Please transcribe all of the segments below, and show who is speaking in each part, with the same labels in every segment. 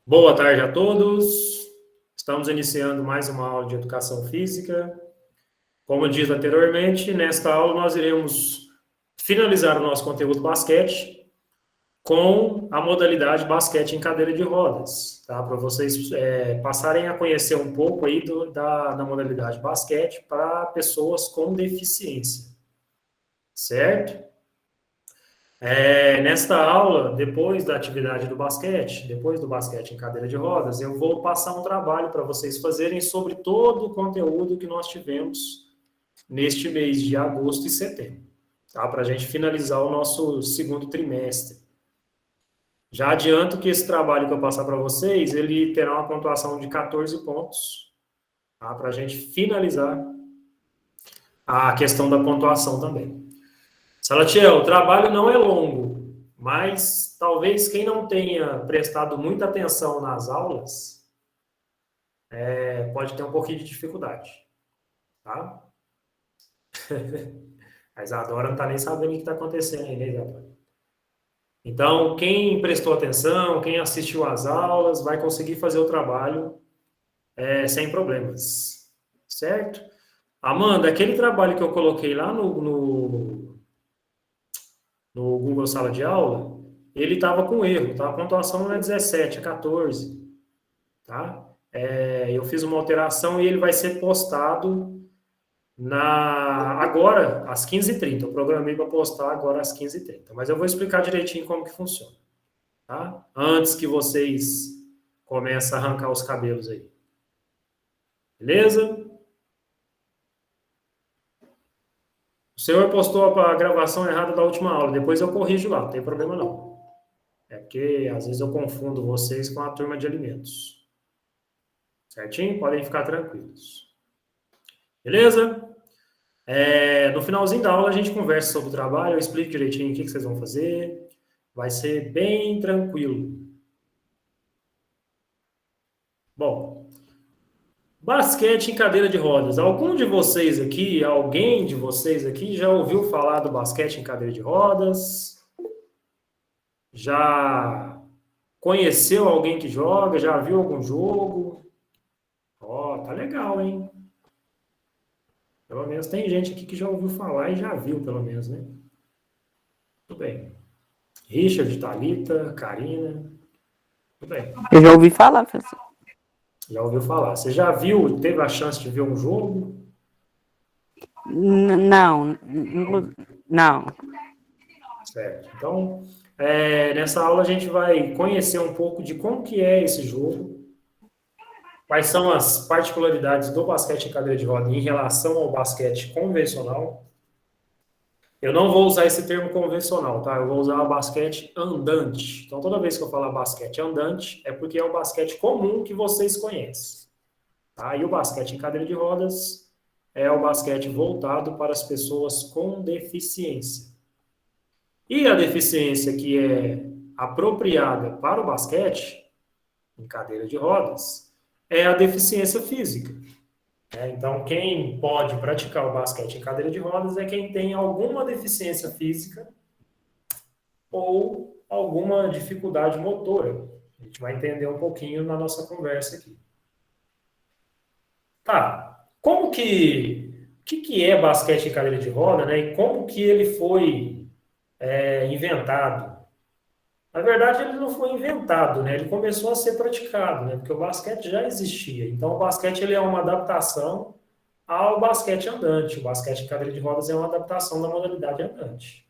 Speaker 1: Boa tarde a todos. Estamos iniciando mais uma aula de educação física. Como dito anteriormente, nesta aula nós iremos finalizar o nosso conteúdo basquete com a modalidade basquete em cadeira de rodas, tá? Para vocês passarem a conhecer um pouco aí da modalidade basquete para pessoas com deficiência, certo? Nesta aula, depois da atividade do basquete, depois do basquete em cadeira de rodas, eu vou passar um trabalho para vocês fazerem sobre todo o conteúdo que nós tivemos neste mês de agosto e setembro, tá? Para a gente finalizar o nosso segundo trimestre. Já adianto que esse trabalho que eu passar para vocês, ele terá uma pontuação de 14 pontos, tá? Para a gente finalizar a questão da pontuação também. Salatiel, o trabalho não é longo, mas talvez quem não tenha prestado muita atenção nas aulas pode ter um pouquinho de dificuldade, tá? A Isadora não está nem sabendo o que está acontecendo aí, né, Isadora? Então, quem prestou atenção, quem assistiu às aulas, vai conseguir fazer o trabalho sem problemas, certo? Amanda, aquele trabalho que eu coloquei lá no Google Sala de Aula, ele estava com erro, tá? A pontuação não é 17, é 14, tá? Eu fiz uma alteração e ele vai ser postado agora, às 15h30. Eu programei para postar agora às 15h30, mas eu vou explicar direitinho como que funciona, tá? Antes que vocês comecem a arrancar os cabelos aí. Beleza? O senhor postou a gravação errada da última aula, depois eu corrijo lá, não tem problema não. É porque às vezes eu confundo vocês com a turma de alimentos. Certinho? Podem ficar tranquilos. Beleza? No finalzinho da aula a gente conversa sobre o trabalho, eu explico direitinho o que vocês vão fazer. Vai ser bem tranquilo. Bom, basquete em cadeira de rodas. Alguém de vocês aqui já ouviu falar do basquete em cadeira de rodas? Já conheceu alguém que joga? Já viu algum jogo? Ó, tá legal, hein? Pelo menos tem gente aqui que já ouviu falar e já viu, pelo menos, né? Tudo bem. Richard, Thalita, Karina. Tudo bem.
Speaker 2: Eu já ouvi falar, professor.
Speaker 1: Já ouviu falar. Você já viu, teve a chance de ver um jogo?
Speaker 2: Não.
Speaker 1: Certo. Então, nessa aula a gente vai conhecer um pouco de como que é esse jogo, quais são as particularidades do basquete em cadeira de roda em relação ao basquete convencional. Eu não vou usar esse termo convencional, tá? Eu vou usar o basquete andante. Então, toda vez que eu falar basquete andante, é porque é o basquete comum que vocês conhecem. Tá? E o basquete em cadeira de rodas é o basquete voltado para as pessoas com deficiência. E a deficiência que é apropriada para o basquete em cadeira de rodas é a deficiência física. Então, quem pode praticar o basquete em cadeira de rodas é quem tem alguma deficiência física ou alguma dificuldade motora. A gente vai entender um pouquinho na nossa conversa aqui. Tá, o que é basquete em cadeira de roda, né? E como que ele foi inventado? Na verdade, ele não foi inventado, né? Ele começou a ser praticado, né? Porque o basquete já existia. Então, o basquete ele é uma adaptação ao basquete andante. O basquete em cadeira de rodas é uma adaptação da modalidade andante.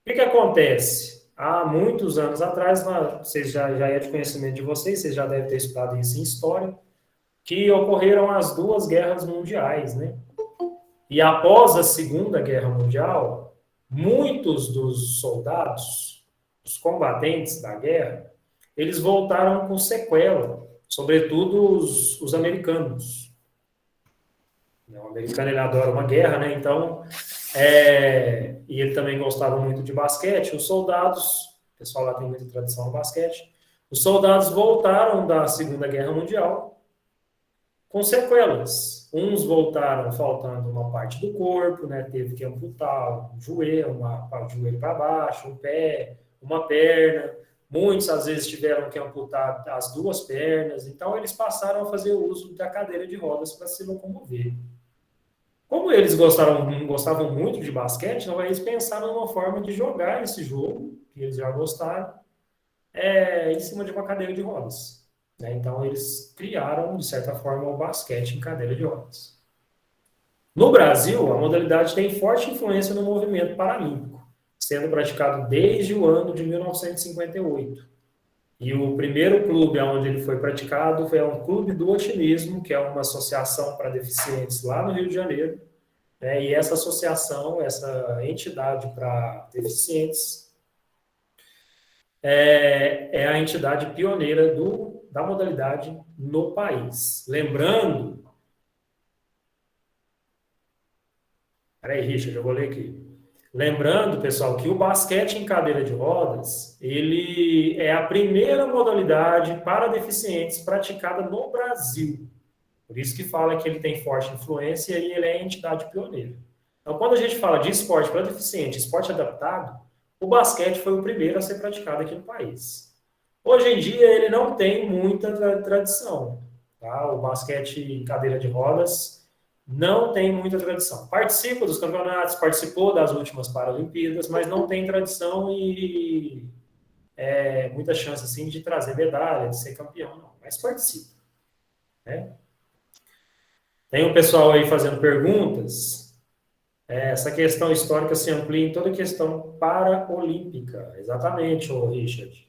Speaker 1: O que acontece? Há muitos anos atrás, vocês já é de conhecimento de vocês já devem ter estudado isso em história, que ocorreram as duas guerras mundiais, né? E após a Segunda Guerra Mundial, muitos dos soldados, os combatentes da guerra, eles voltaram com sequela, sobretudo os americanos. O americano, ele adora uma guerra, né? Então, e ele também gostava muito de basquete. Os soldados, o pessoal lá tem muita tradição no basquete, os soldados voltaram da Segunda Guerra Mundial com sequelas. Uns voltaram faltando uma parte do corpo, né? Teve que amputar um joelho, um joelho para baixo, um pé, uma perna. muitos às vezes tiveram que amputar as duas pernas, então eles passaram a fazer uso da cadeira de rodas para se locomover. Como eles gostavam muito de basquete, então eles pensaram numa forma de jogar esse jogo, que eles já gostaram, em cima de uma cadeira de rodas. Né? Então eles criaram, de certa forma, o basquete em cadeira de rodas. No Brasil, a modalidade tem forte influência no movimento paralímpico, sendo praticado desde o ano de 1958. E o primeiro clube onde ele foi praticado foi um clube do otimismo, que é uma associação para deficientes lá no Rio de Janeiro. Né? E essa associação, essa entidade para deficientes, é a entidade pioneira da modalidade no país. Lembrando, peraí, Richard, eu vou ler aqui. Lembrando, pessoal, que o basquete em cadeira de rodas, ele é a primeira modalidade para deficientes praticada no Brasil. Por isso que fala que ele tem forte influência e ele é a entidade pioneira. Então, quando a gente fala de esporte para deficiente, esporte adaptado, o basquete foi o primeiro a ser praticado aqui no país. Hoje em dia, ele não tem muita tradição. Tá? O basquete em cadeira de rodas não tem muita tradição. Participa dos campeonatos, participou das últimas Paralimpíadas, mas não tem tradição e muita chance assim, de trazer medalha, de ser campeão, não. Mas participa. Né? Tem um pessoal aí fazendo perguntas. Essa questão histórica se amplia em toda a questão paraolímpica. Exatamente, Richard.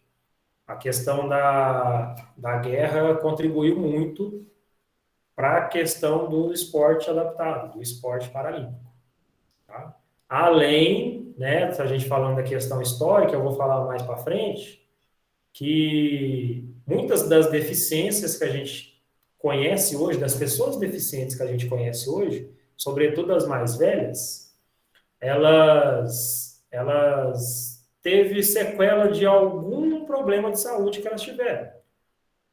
Speaker 1: A questão da guerra contribuiu muito para a questão do esporte adaptado, do esporte paralímpico. Tá? Além, né, se a gente falando da questão histórica, eu vou falar mais para frente, que muitas das deficiências que a gente conhece hoje, das pessoas deficientes que a gente conhece hoje, sobretudo as mais velhas, elas teve sequela de algum problema de saúde que elas tiveram.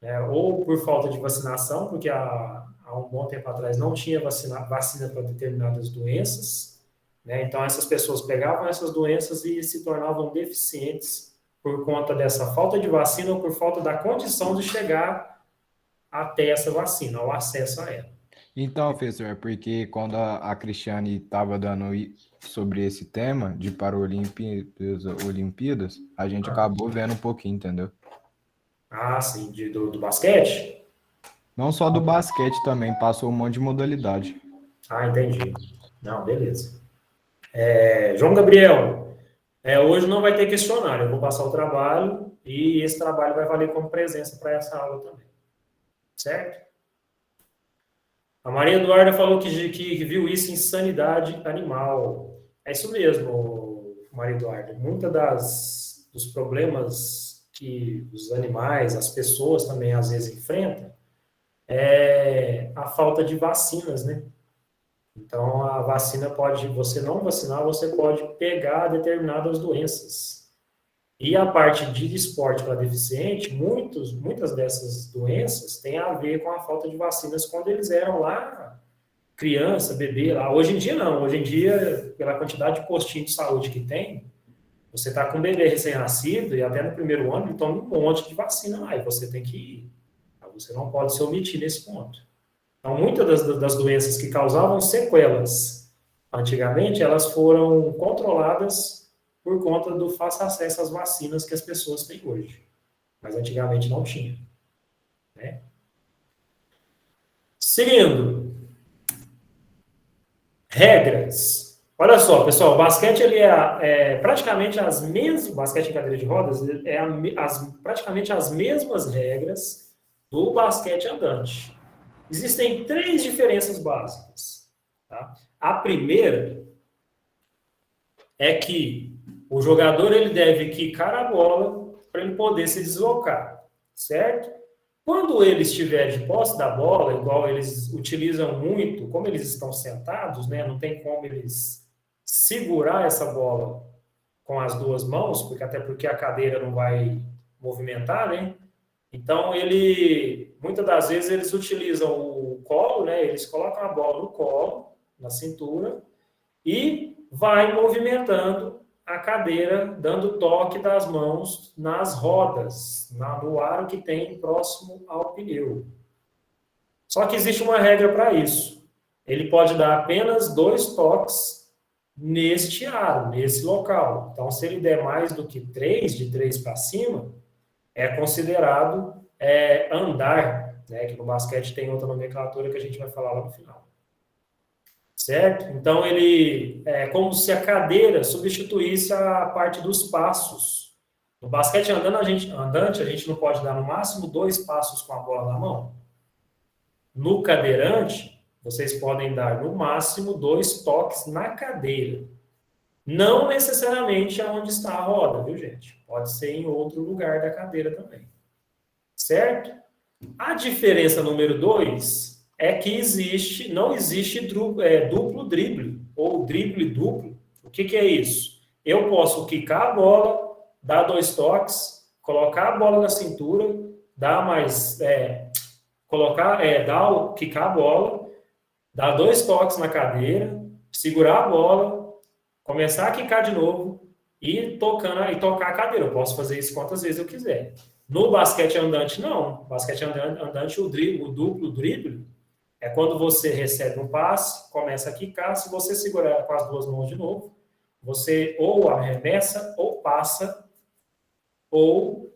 Speaker 1: Né? Ou por falta de vacinação, porque há um bom tempo atrás não tinha vacina para determinadas doenças, né? Então essas pessoas pegavam essas doenças e se tornavam deficientes por conta dessa falta de vacina ou por falta da condição de chegar até essa vacina, ao acesso a ela.
Speaker 2: Então, professor, é porque quando a Cristiane estava dando sobre esse tema de Olimpíadas, a gente acabou vendo um pouquinho, entendeu?
Speaker 1: Ah, sim, do basquete?
Speaker 2: Não só do basquete também, passou um monte de modalidade.
Speaker 1: Ah, entendi. Não, beleza. João Gabriel, hoje não vai ter questionário, eu vou passar o trabalho e esse trabalho vai valer como presença para essa aula também. Certo? A Maria Eduarda falou que viu isso em Sanidade Animal. É isso mesmo, Maria Eduarda. Muitos dos problemas que os animais, as pessoas também às vezes enfrentam, é a falta de vacinas, né? Então, a vacina pode, você não vacinar, você pode pegar determinadas doenças. E a parte de esporte para deficiente, muitas dessas doenças têm a ver com a falta de vacinas quando eles eram lá criança, bebê lá. Hoje em dia não, hoje em dia, pela quantidade de postinhos de saúde que tem, você está com um bebê recém-nascido e até no primeiro ano ele toma um monte de vacina lá e você tem que ir. Você não pode se omitir nesse ponto. Então, muitas das doenças que causavam sequelas antigamente, elas foram controladas por conta do fácil acesso às vacinas que as pessoas têm hoje. Mas antigamente não tinha. Né? Seguindo. Regras. Olha só, pessoal, o basquete ele praticamente as mesmas, o basquete em cadeira de rodas praticamente as mesmas regras do basquete andante. Existem 3 diferenças básicas. Tá? A primeira é que o jogador ele deve quicar a bola para ele poder se deslocar, certo? Quando ele estiver de posse da bola, igual eles utilizam muito, como eles estão sentados, né, não tem como eles segurar essa bola com as duas mãos, até porque a cadeira não vai movimentar, né? Então, muitas das vezes eles utilizam o colo, né? Eles colocam a bola no colo, na cintura, e vai movimentando a cadeira dando toque das mãos nas rodas, no aro que tem próximo ao pneu. Só que existe uma regra para isso. Ele pode dar apenas 2 toques neste aro, nesse local. Então, se ele der mais do que 3, de 3 para cima, é considerado andar, né? Que no basquete tem outra nomenclatura que a gente vai falar lá no final. Certo? Então, ele é como se a cadeira substituísse a parte dos passos. No basquete andante, a gente não pode dar no máximo 2 passos com a bola na mão. No cadeirante, vocês podem dar no máximo 2 toques na cadeira. Não necessariamente aonde está a roda, viu, gente? Pode ser em outro lugar da cadeira também. Certo? A diferença número 2 é que não existe duplo drible, ou drible duplo. O que é isso? Eu posso quicar a bola, dar 2 toques, colocar a bola na cintura, dar mais... quicar a bola, dar 2 toques na cadeira, segurar a bola, começar a quicar de novo e tocar a cadeira. Eu posso fazer isso quantas vezes eu quiser. No basquete andante, não. No basquete andante, o duplo drible é quando você recebe um passe, começa a quicar, se você segurar com as 2 mãos de novo, você ou arremessa, ou passa, ou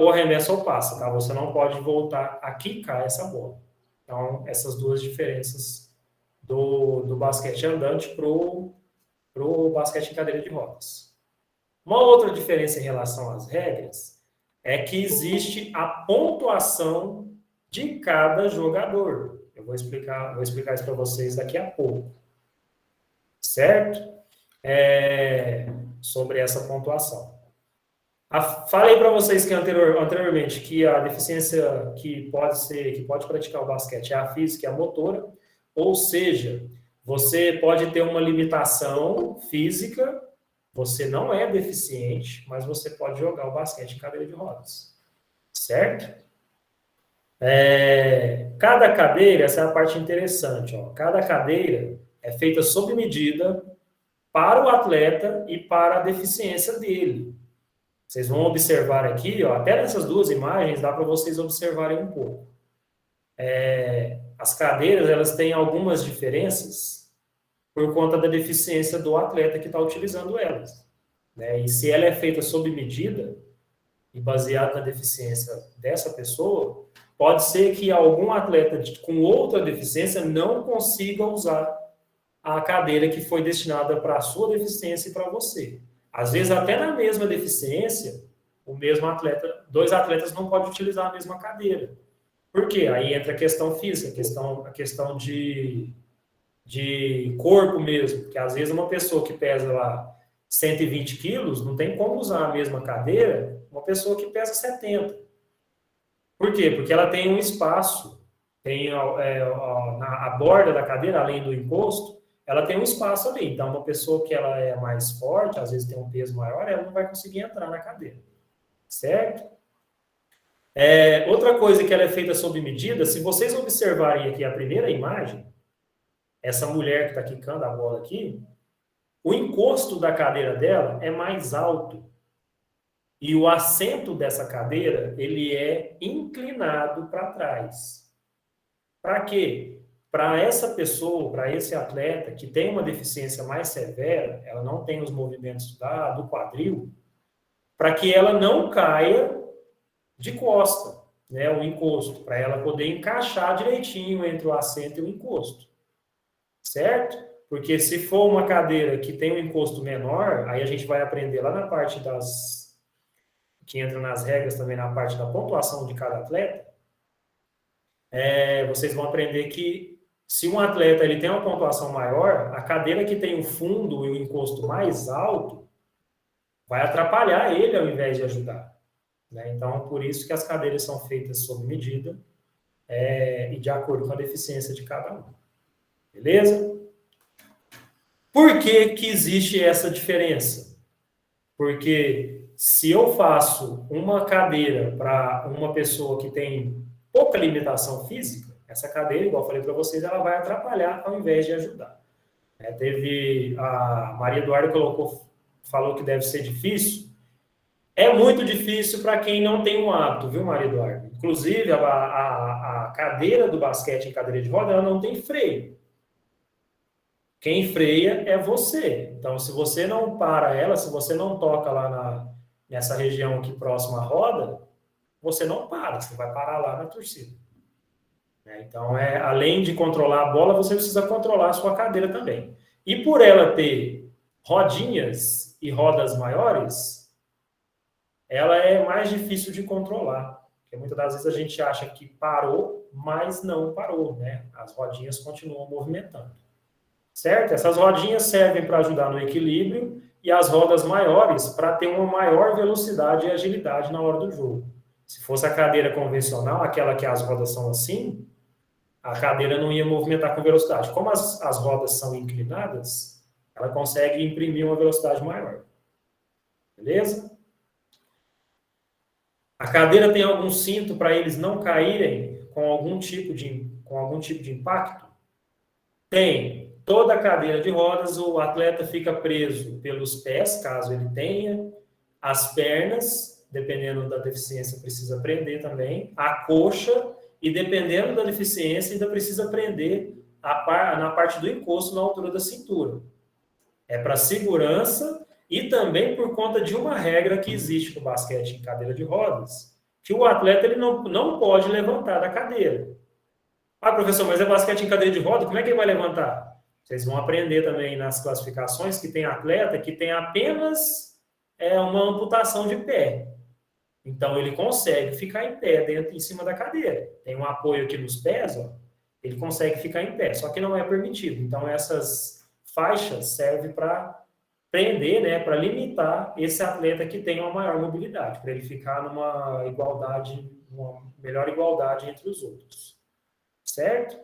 Speaker 1: arremessa ou passa, tá? Você não pode voltar a quicar essa bola. Então, essas 2 diferenças do basquete andante pro basquete em cadeira de rodas. Uma outra diferença em relação às regras é que existe a pontuação de cada jogador. Eu vou explicar isso para vocês daqui a pouco. Certo? Sobre essa pontuação. Falei para vocês que anteriormente que a deficiência que pode praticar o basquete é a física e a motora, ou seja, você pode ter uma limitação física, você não é deficiente, mas você pode jogar o basquete em cadeira de rodas. Certo? Cada cadeira, essa é a parte interessante, ó, cada cadeira é feita sob medida para o atleta e para a deficiência dele. Vocês vão observar aqui, ó, até nessas 2 imagens, dá para vocês observarem um pouco. As cadeiras, elas têm algumas diferenças por conta da deficiência do atleta que está utilizando elas. Né? E se ela é feita sob medida e baseada na deficiência dessa pessoa, pode ser que algum atleta com outra deficiência não consiga usar a cadeira que foi destinada para a sua deficiência e para você. Às vezes, até na mesma deficiência, o mesmo atleta, 2 atletas não podem utilizar a mesma cadeira. Por quê? Aí entra a questão física, a questão de corpo mesmo. Porque às vezes uma pessoa que pesa lá 120 quilos não tem como usar a mesma cadeira uma pessoa que pesa 70. Por quê? Porque ela tem um espaço, tem a borda da cadeira, além do encosto, ela tem um espaço ali. Então, uma pessoa que ela é mais forte, às vezes tem um peso maior, ela não vai conseguir entrar na cadeira. Certo? Outra coisa que ela é feita sob medida, se vocês observarem aqui a primeira imagem, essa mulher que está quicando a bola aqui, o encosto da cadeira dela é mais alto. E o assento dessa cadeira, ele é inclinado para trás. Para quê? Para essa pessoa, para esse atleta que tem uma deficiência mais severa, ela não tem os movimentos do quadril, para que ela não caia de costa, né, o encosto, para ela poder encaixar direitinho entre o assento e o encosto. Certo? Porque se for uma cadeira que tem um encosto menor, aí a gente vai aprender lá na parte que entra nas regras também, na parte da pontuação de cada atleta, vocês vão aprender que se um atleta ele tem uma pontuação maior, a cadeira que tem o fundo e o encosto mais alto vai atrapalhar ele ao invés de ajudar. Né? Então, por isso que as cadeiras são feitas sob medida e de acordo com a deficiência de cada um. Beleza? Por que que existe essa diferença? Porque se eu faço uma cadeira para uma pessoa que tem pouca limitação física, essa cadeira, igual eu falei para vocês, ela vai atrapalhar ao invés de ajudar. Teve a Maria Eduarda falou que deve ser difícil. É muito difícil para quem não tem um hábito, viu, Maria Eduarda? Inclusive, a cadeira do basquete em cadeira de roda, ela não tem freio. Quem freia é você. Então, se você não para ela, se você não toca lá nessa região aqui próxima à roda, você não para, você vai parar lá na torcida. Então, além de controlar a bola, você precisa controlar a sua cadeira também. E por ela ter rodinhas e rodas maiores, ela é mais difícil de controlar. Porque muitas das vezes a gente acha que parou, mas não parou, né? As rodinhas continuam movimentando. Certo? Essas rodinhas servem para ajudar no equilíbrio e as rodas maiores para ter uma maior velocidade e agilidade na hora do jogo. Se fosse a cadeira convencional, aquela que as rodas são assim, a cadeira não ia movimentar com velocidade. Como as rodas são inclinadas, ela consegue imprimir uma velocidade maior. Beleza? A cadeira tem algum cinto para eles não caírem com algum tipo de impacto? Tem. Toda a cadeira de rodas, o atleta fica preso pelos pés, caso ele tenha, as pernas, dependendo da deficiência, precisa prender também, a coxa, e dependendo da deficiência, ainda precisa prender na parte do encosto, na altura da cintura. É para segurança e também por conta de uma regra que existe no basquete em cadeira de rodas, que o atleta ele não pode levantar da cadeira. Ah, professor, mas é basquete em cadeira de roda, como é que ele vai levantar? Vocês vão aprender também nas classificações que tem atleta que tem apenas uma amputação de pé. Então, ele consegue ficar em pé em cima da cadeira. Tem um apoio aqui nos pés, ó, ele consegue ficar em pé, só que não é permitido. Então, essas faixas servem para prender, né, para limitar esse atleta que tem uma maior mobilidade, para ele ficar numa melhor igualdade entre os outros. Certo?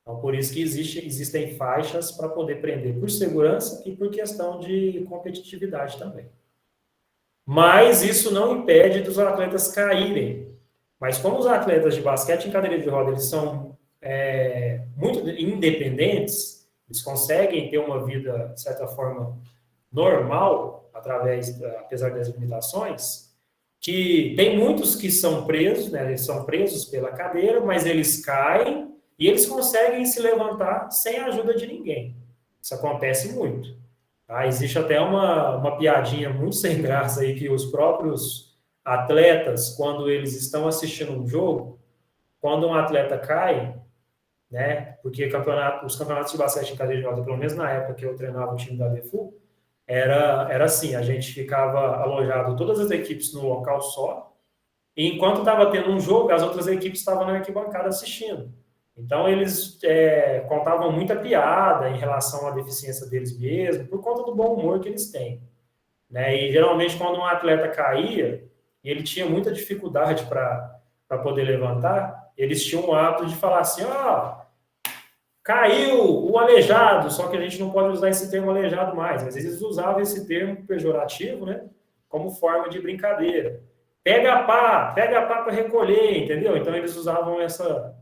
Speaker 1: Então, por isso que existem faixas para poder prender por segurança e por questão de competitividade também. Mas isso não impede dos atletas caírem. Mas como os atletas de basquete em cadeira de roda eles são muito independentes, eles conseguem ter uma vida, de certa forma, normal, apesar das limitações, que tem muitos que são presos, né, eles são presos pela cadeira, mas eles caem e eles conseguem se levantar sem a ajuda de ninguém. Isso acontece muito. Tá? Existe até uma piadinha muito sem graça aí que os próprios atletas, quando eles estão assistindo um jogo, quando um atleta cai, né, porque os campeonatos de basquete em cadeira de roda, pelo menos na época que eu treinava o time da DEFU, era assim, a gente ficava alojado todas as equipes no local só, e enquanto estava tendo um jogo, as outras equipes estavam na arquibancada assistindo. Então, eles contavam muita piada em relação à deficiência deles mesmo, por conta do bom humor que eles têm. Né? E, geralmente, quando um atleta caía, e ele tinha muita dificuldade para poder levantar, eles tinham o hábito de falar assim, caiu o aleijado, só que a gente não pode usar esse termo aleijado mais, mas eles usavam esse termo pejorativo, né, como forma de brincadeira. Pega a pá para recolher, entendeu? Então, eles usavam essa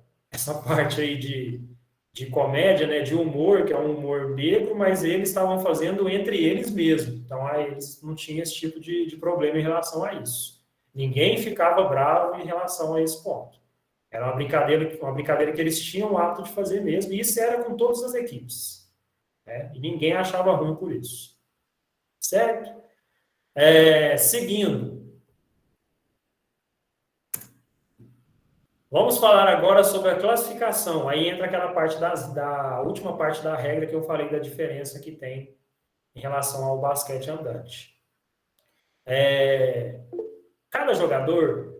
Speaker 1: parte aí de comédia, né, de humor, que é um humor negro, mas eles estavam fazendo entre eles mesmos. Então, aí eles não tinham esse tipo de problema em relação a isso. Ninguém ficava bravo em relação a esse ponto. Era uma brincadeira que eles tinham o hábito de fazer mesmo, e isso era com todas as equipes. Né? E ninguém achava ruim por isso. Certo? Seguindo. Vamos falar agora sobre a classificação. Aí entra aquela parte da última parte da regra que eu falei da diferença que tem em relação ao basquete andante. Cada jogador...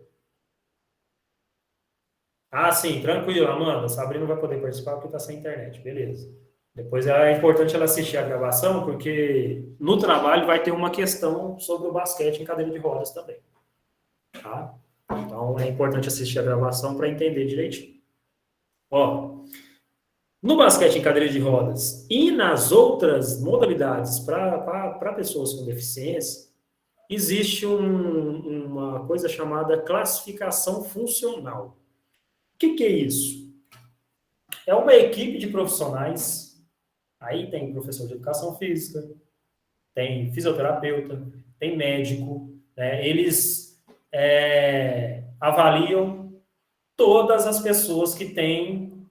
Speaker 1: sim, tranquilo, Amanda. Sabrina vai poder participar porque está sem internet. Beleza. Depois é importante ela assistir a gravação, porque no trabalho vai ter uma questão sobre o basquete em cadeira de rodas também. Tá? Então, é importante assistir a gravação para entender direitinho. No basquete em cadeira de rodas e nas outras modalidades para pessoas com deficiência, existe uma coisa chamada classificação funcional. O que é isso? É uma equipe de profissionais, Aí tem professor de educação física, tem fisioterapeuta, tem médico, né? Eles avaliam todas as pessoas que têm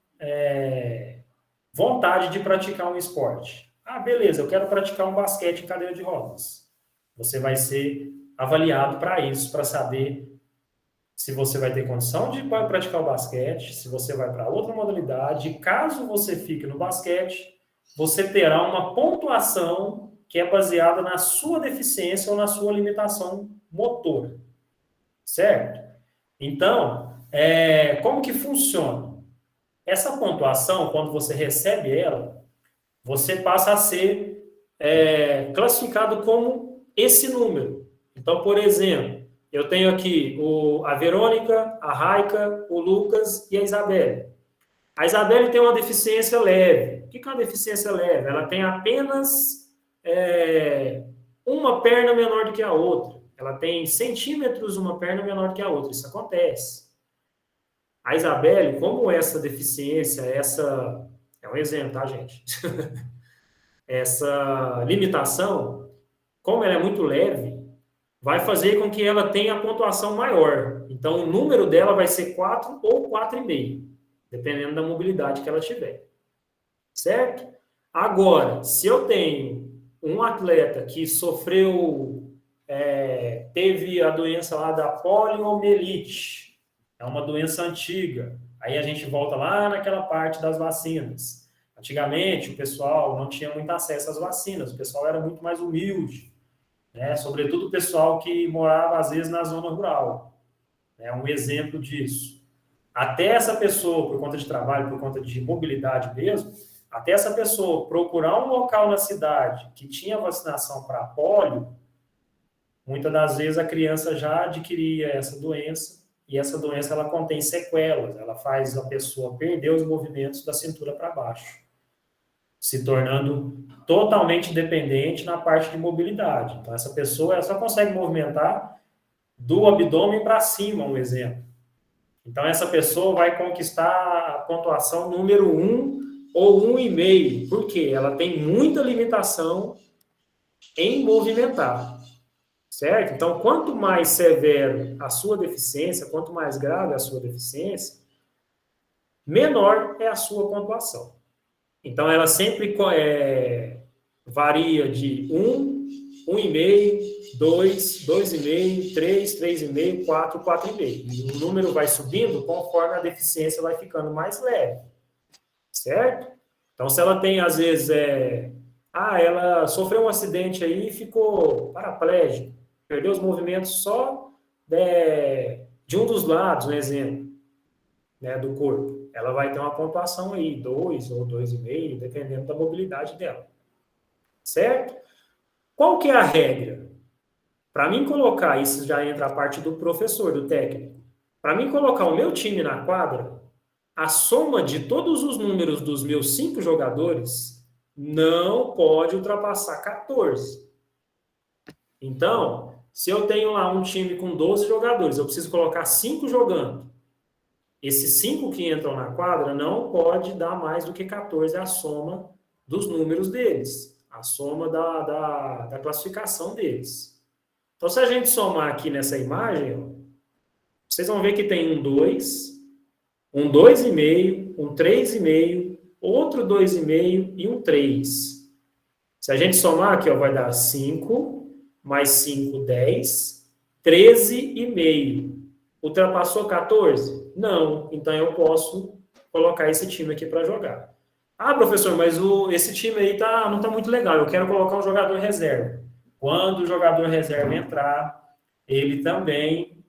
Speaker 1: vontade de praticar um esporte. Ah, beleza, eu quero praticar um basquete em cadeira de rodas. Você vai ser avaliado para isso, para saber se você vai ter condição de praticar o basquete, se você vai para outra modalidade. E caso você fique no basquete, você terá uma pontuação que é baseada na sua deficiência ou na sua limitação motora, certo? Então, como que funciona? Essa pontuação, quando você recebe ela, você passa a ser classificado como esse número. Então, por exemplo, eu tenho aqui a Verônica, a Raika, o Lucas e a Isabelle. A Isabelle tem uma deficiência leve. O que é uma deficiência leve? Ela tem apenas uma perna menor do que a outra. Ela tem centímetros uma perna menor do que a outra. Isso acontece. A Isabelle, como essa deficiência, é um exemplo, tá, gente? Essa limitação, como ela é muito leve, vai fazer com que ela tenha a pontuação maior. Então, o número dela vai ser 4 ou 4,5, dependendo da mobilidade que ela tiver. Certo? Agora, se eu tenho um atleta que teve a doença lá da poliomielite, é uma doença antiga, aí a gente volta lá naquela parte das vacinas. Antigamente, o pessoal não tinha muito acesso às vacinas, o pessoal era muito mais humilde, né? Sobretudo o pessoal que morava, às vezes, na zona rural. É um exemplo disso. Até essa pessoa, por conta de trabalho, por conta de mobilidade mesmo, até essa pessoa procurar um local na cidade que tinha vacinação para polio, muitas das vezes a criança já adquiria essa doença, e essa doença ela contém sequelas, ela faz a pessoa perder os movimentos da cintura para baixo, se tornando totalmente dependente na parte de mobilidade. Então, essa pessoa ela só consegue movimentar do abdômen para cima, um exemplo. Então, essa pessoa vai conquistar a pontuação número 1 ou 1,5. Por quê? Ela tem muita limitação em movimentar, certo? Então, quanto mais severo a sua deficiência, quanto mais grave a sua deficiência, menor é a sua pontuação. Então, ela sempre varia de 1, 1,5, 2, 2,5, 3, 3,5, 4, 4,5. E o número vai subindo conforme a deficiência vai ficando mais leve. Certo? Então, se ela tem, às vezes, ela sofreu um acidente aí e ficou paraplégico, perdeu os movimentos só de um dos lados, um exemplo, né, do corpo. Ela vai ter uma pontuação aí, 2 ou 2,5, dependendo da mobilidade dela. Certo? Qual que é a regra? Para mim colocar, isso já entra a parte do professor, do técnico. Para mim colocar o meu time na quadra, a soma de todos os números dos meus 5 jogadores não pode ultrapassar 14. Então, se eu tenho lá um time com 12 jogadores, eu preciso colocar 5 jogando. Esses 5 que entram na quadra não pode dar mais do que 14 a soma dos números deles, a soma da classificação deles. Então, se a gente somar aqui nessa imagem, vocês vão ver que tem um 2, um 2,5, um 3,5, outro 2,5 e um 3. Se a gente somar aqui, vai dar 5, mais 5, 10, 13,5. Ultrapassou 14? Não. Então, eu posso colocar esse time aqui para jogar. Ah, professor, mas esse time aí não está muito legal. Eu quero colocar um jogador reserva. Quando o jogador reserva entrar, ele também,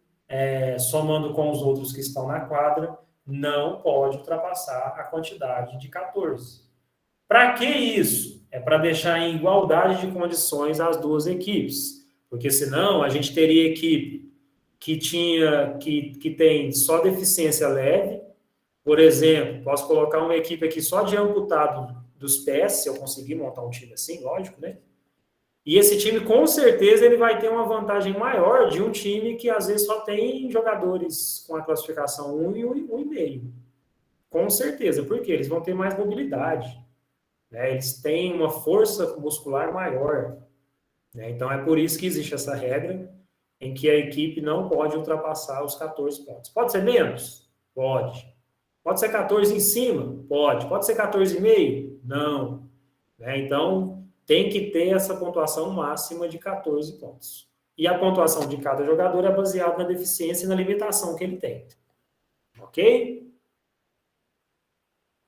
Speaker 1: somando com os outros que estão na quadra, não pode ultrapassar a quantidade de 14. Para que isso? É para deixar em igualdade de condições as duas equipes. Porque senão a gente teria equipe que tem só deficiência leve. Por exemplo, posso colocar uma equipe aqui só de amputado dos pés, se eu conseguir montar um time assim, lógico, né? E esse time, com certeza, ele vai ter uma vantagem maior de um time que, às vezes, só tem jogadores com a classificação 1 e 1,5. Com certeza, porque eles vão ter mais mobilidade. né? Eles têm uma força muscular maior, né? Então, é por isso que existe essa regra em que a equipe não pode ultrapassar os 14 pontos. Pode ser menos? Pode. Pode ser 14 em cima? Pode. Pode ser 14,5? Não. Né? Então, tem que ter essa pontuação máxima de 14 pontos. E a pontuação de cada jogador é baseada na deficiência e na limitação que ele tem. Ok?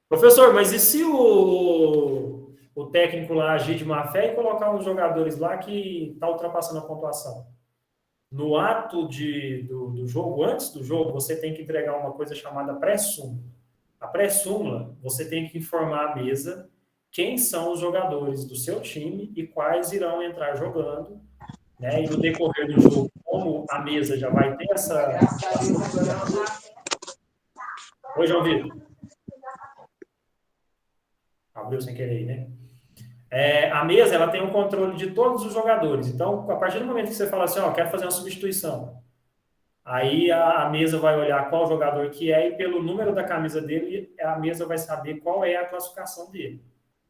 Speaker 1: Professor, mas e se o técnico lá agir de má fé e colocar uns jogadores lá que está ultrapassando a pontuação? No ato do jogo, antes do jogo, você tem que entregar uma coisa chamada pré-súmula. A pré-súmula, você tem que informar a mesa quem são os jogadores do seu time e quais irão entrar jogando, né? E no decorrer do jogo, como a mesa já vai ter essa... Oi, João Vitor. Abriu sem querer aí, né? A mesa, ela tem um controle de todos os jogadores. Então, a partir do momento que você fala assim, ó, quero fazer uma substituição, aí a mesa vai olhar qual jogador que é e pelo número da camisa dele, a mesa vai saber qual é a classificação dele.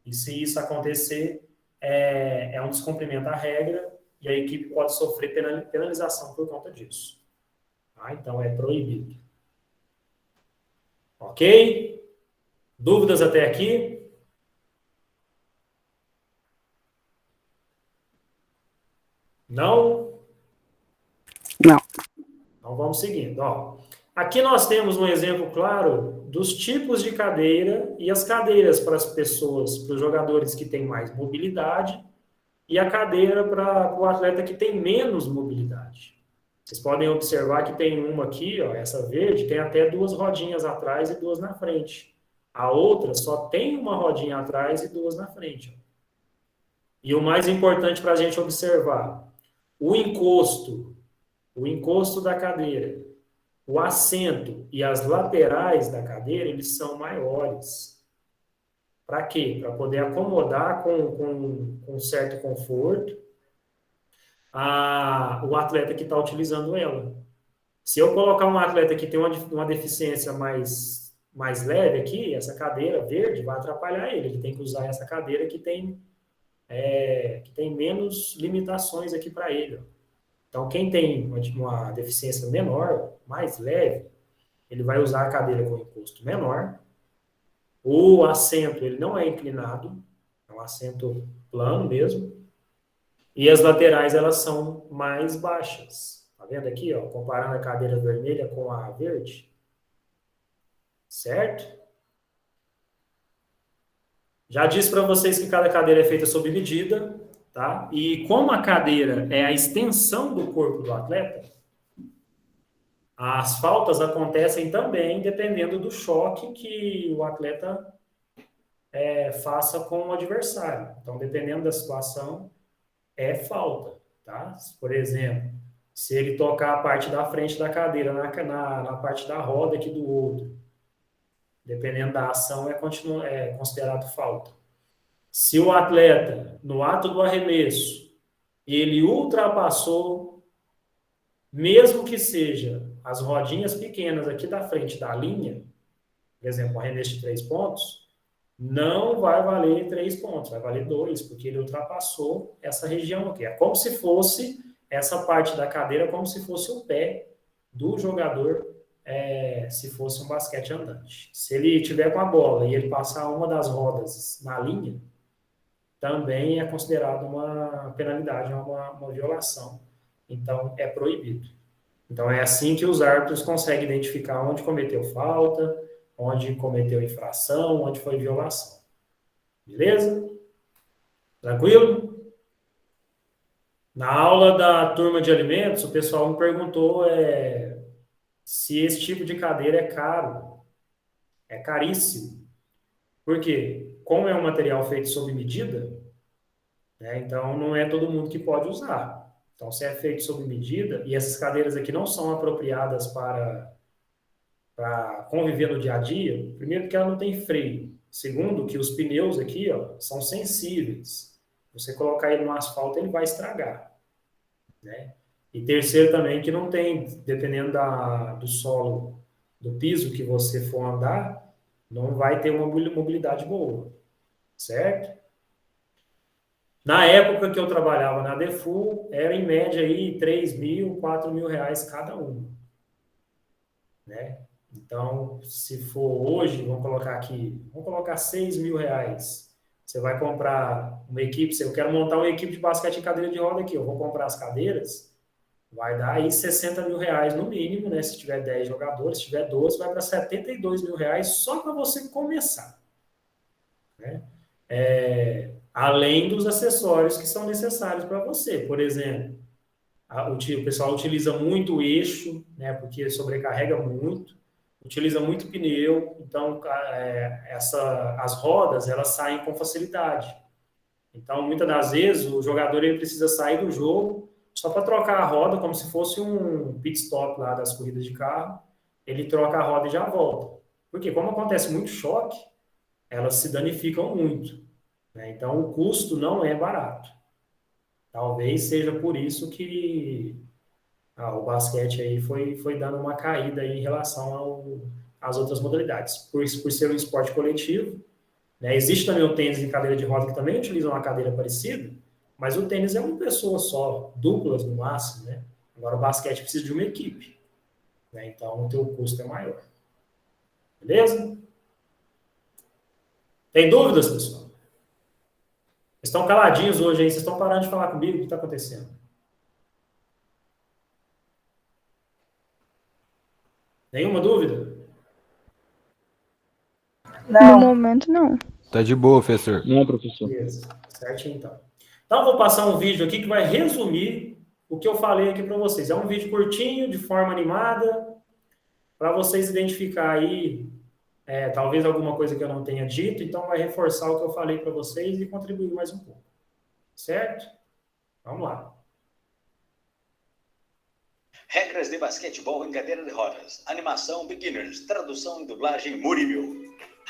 Speaker 1: E se isso acontecer, é um descumprimento à regra e a equipe pode sofrer penalização por conta disso. Então, é proibido. Ok? Dúvidas até aqui? Não?
Speaker 3: Não.
Speaker 1: Então, vamos seguindo. Ó, aqui nós temos um exemplo claro dos tipos de cadeira e as cadeiras para as pessoas, para os jogadores que têm mais mobilidade e a cadeira para o atleta que tem menos mobilidade. Vocês podem observar que tem uma aqui, ó, essa verde, tem até 2 rodinhas atrás e 2 na frente. A outra só tem uma rodinha atrás e 2 na frente. Ó. E o mais importante para a gente observar, o encosto da cadeira, o assento e as laterais da cadeira, eles são maiores. Para quê? Para poder acomodar com certo conforto o atleta que está utilizando ela. Se eu colocar um atleta que tem uma deficiência mais leve aqui, essa cadeira verde vai atrapalhar ele. Ele tem que usar essa cadeira que tem menos limitações aqui para ele. Então, quem tem uma deficiência menor, mais leve, ele vai usar a cadeira com encosto menor. O assento, ele não é inclinado, é um assento plano mesmo. E as laterais, elas são mais baixas. Tá vendo aqui, ó, comparando a cadeira vermelha com a verde? Certo? Já disse para vocês que cada cadeira é feita sob medida, tá? E como a cadeira é a extensão do corpo do atleta, as faltas acontecem também dependendo do choque que o atleta faça com o adversário. Então, dependendo da situação, é falta, tá? Por exemplo, se ele tocar a parte da frente da cadeira na parte da roda aqui do outro, dependendo da ação, é considerado falta. Se o atleta, no ato do arremesso, ele ultrapassou, mesmo que seja as rodinhas pequenas aqui da frente da linha, por exemplo, um arremesso de 3 pontos, não vai valer 3 pontos, vai valer 2, porque ele ultrapassou essa região aqui. É como se fosse essa parte da cadeira, como se fosse o pé do jogador, se fosse um basquete andante. Se ele tiver com a bola e ele passar uma das rodas na linha, também é considerado uma penalidade, uma violação. Então, é proibido. Então, é assim que os árbitros conseguem identificar onde cometeu falta, onde cometeu infração, onde foi violação. Beleza? Tranquilo? Na aula da turma de alimentos, o pessoal me perguntou se esse tipo de cadeira é caro. É caríssimo. Por quê? Como é um material feito sob medida, né, então não é todo mundo que pode usar. Então, se é feito sob medida, e essas cadeiras aqui não são apropriadas para conviver no dia a dia, primeiro que ela não tem freio. Segundo, que os pneus aqui, ó, são sensíveis. Você colocar ele no asfalto, ele vai estragar. Né? E terceiro também, que não tem, dependendo do solo, do piso que você for andar, não vai ter uma mobilidade boa. certo? Na época que eu trabalhava na Defu, era em média aí 3 mil, 4 mil reais cada um, né? Então, se for hoje, vamos colocar 6 mil reais. Você vai comprar uma equipe, eu quero montar uma equipe de basquete em cadeira de roda aqui, eu vou comprar as cadeiras, vai dar aí 60 mil reais no mínimo, né? Se tiver 10 jogadores, se tiver 12, vai para 72 mil reais só para você começar, né? Além dos acessórios que são necessários para você. Por exemplo, o pessoal utiliza muito o eixo, né? Porque sobrecarrega muito, utiliza muito pneu, então as rodas elas saem com facilidade. Então, muitas das vezes, o jogador ele precisa sair do jogo só para trocar a roda, como se fosse um pit stop lá das corridas de carro. Ele troca a roda e já volta. Porque, como acontece muito choque, elas se danificam muito, né? Então, o custo não é barato. Talvez seja por isso que o basquete aí foi dando uma caída aí em relação às outras modalidades. Por ser um esporte coletivo, né? Existe também o tênis em cadeira de roda que também utiliza uma cadeira parecida, mas o tênis é uma pessoa só, duplas no máximo, né? Agora o basquete precisa de uma equipe, né? Então o teu custo é maior. Beleza? Tem dúvidas, pessoal? Vocês estão caladinhos hoje aí, vocês estão parando de falar comigo, o que está acontecendo? Nenhuma dúvida?
Speaker 3: No
Speaker 4: Não.
Speaker 3: momento, não.
Speaker 2: Tá de boa, professor.
Speaker 5: Não, professor.
Speaker 1: Beleza, certinho então. Então eu vou passar um vídeo aqui que vai resumir o que eu falei aqui para vocês. É um vídeo curtinho, de forma animada, para vocês identificar aí, talvez alguma coisa que eu não tenha dito, então vai reforçar o que eu falei para vocês e contribuir mais um pouco. Certo? Vamos lá.
Speaker 6: Regras de basquetebol em cadeira de rodas. Animação Beginners. Tradução e dublagem Murilo.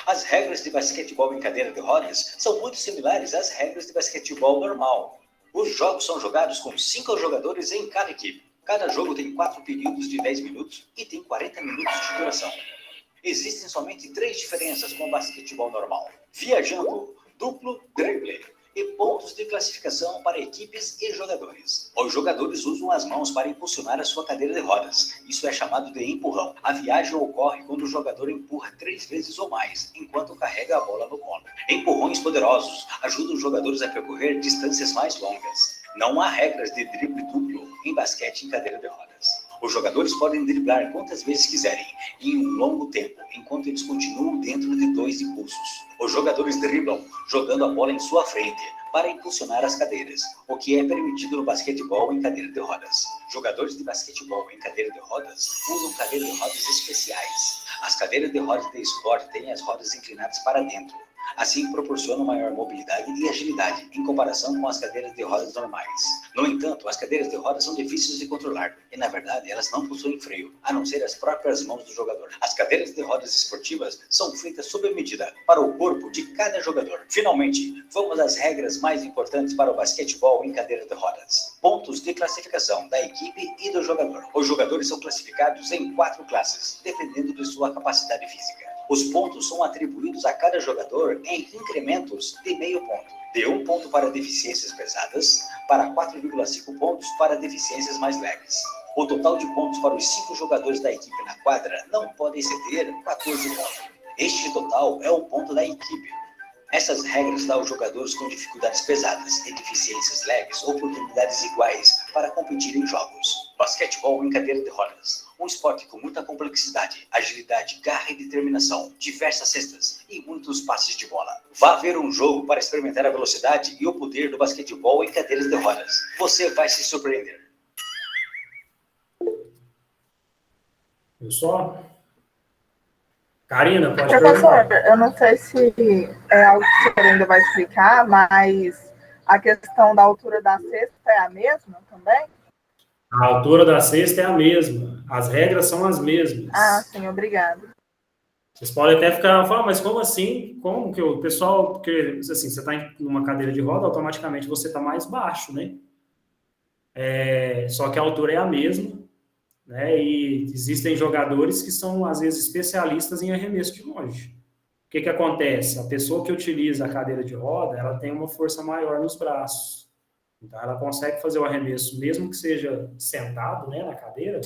Speaker 6: As regras de basquetebol em cadeira de rodas são muito similares às regras de basquetebol normal. Os jogos são jogados com 5 jogadores em cada equipe. Cada jogo tem 4 períodos de 10 minutos e tem 40 minutos de duração. Existem somente 3 diferenças com o basquetebol normal: viajando, duplo, drible e pontos de classificação para equipes e jogadores. Os jogadores usam as mãos para impulsionar a sua cadeira de rodas. Isso é chamado de empurrão. A viagem ocorre quando o jogador empurra 3 vezes ou mais, enquanto carrega a bola no colo. Empurrões poderosos ajudam os jogadores a percorrer distâncias mais longas. Não há regras de drible duplo em basquete em cadeira de rodas. Os jogadores podem driblar quantas vezes quiserem, em um longo tempo, enquanto eles continuam dentro de 2 impulsos. Os jogadores driblam, jogando a bola em sua frente, para impulsionar as cadeiras, o que é permitido no basquetebol em cadeira de rodas. Jogadores de basquetebol em cadeira de rodas usam cadeiras de rodas especiais. As cadeiras de rodas de esporte têm as rodas inclinadas para dentro. Assim, proporcionam maior mobilidade e agilidade em comparação com as cadeiras de rodas normais. No entanto, as cadeiras de rodas são difíceis de controlar e, na verdade, elas não possuem freio, a não ser as próprias mãos do jogador. As cadeiras de rodas esportivas são feitas sob medida para o corpo de cada jogador. Finalmente, vamos às regras mais importantes para o basquetebol em cadeira de rodas. Pontos de classificação da equipe e do jogador. Os jogadores são classificados em 4 classes, dependendo de sua capacidade física. Os pontos são atribuídos a cada jogador em incrementos de meio ponto. De 1 ponto para deficiências pesadas, para 4,5 pontos para deficiências mais leves. O total de pontos para os 5 jogadores da equipe na quadra não pode exceder 14 pontos. Este total é o ponto da equipe. Essas regras dão aos jogadores com dificuldades pesadas e deficiências leves oportunidades iguais para competir em jogos. Basquetebol em cadeira de rodas. Um esporte com muita complexidade, agilidade, garra e determinação, diversas cestas e muitos passes de bola. Vá ver um jogo para experimentar a velocidade e o poder do basquetebol em cadeiras de rodas. Você vai se surpreender.
Speaker 1: Viu só? Karina, pode
Speaker 4: Professor,
Speaker 1: perguntar.
Speaker 4: eu não sei se é algo que o senhor ainda vai explicar, mas a questão da altura da cesta é a mesma também?
Speaker 1: A altura da cesta é a mesma. As regras são as mesmas.
Speaker 4: Ah, sim, obrigado.
Speaker 1: Vocês podem até ficar falando, mas como assim? Como que o pessoal... Porque, assim, você está em uma cadeira de roda, automaticamente você está mais baixo, né? Só que a altura é a mesma, né? E existem jogadores que são, às vezes, especialistas em arremesso de longe. que acontece? A pessoa que utiliza a cadeira de roda, ela tem uma força maior nos braços. Então, ela consegue fazer o arremesso, mesmo que seja sentado, né, na cadeira,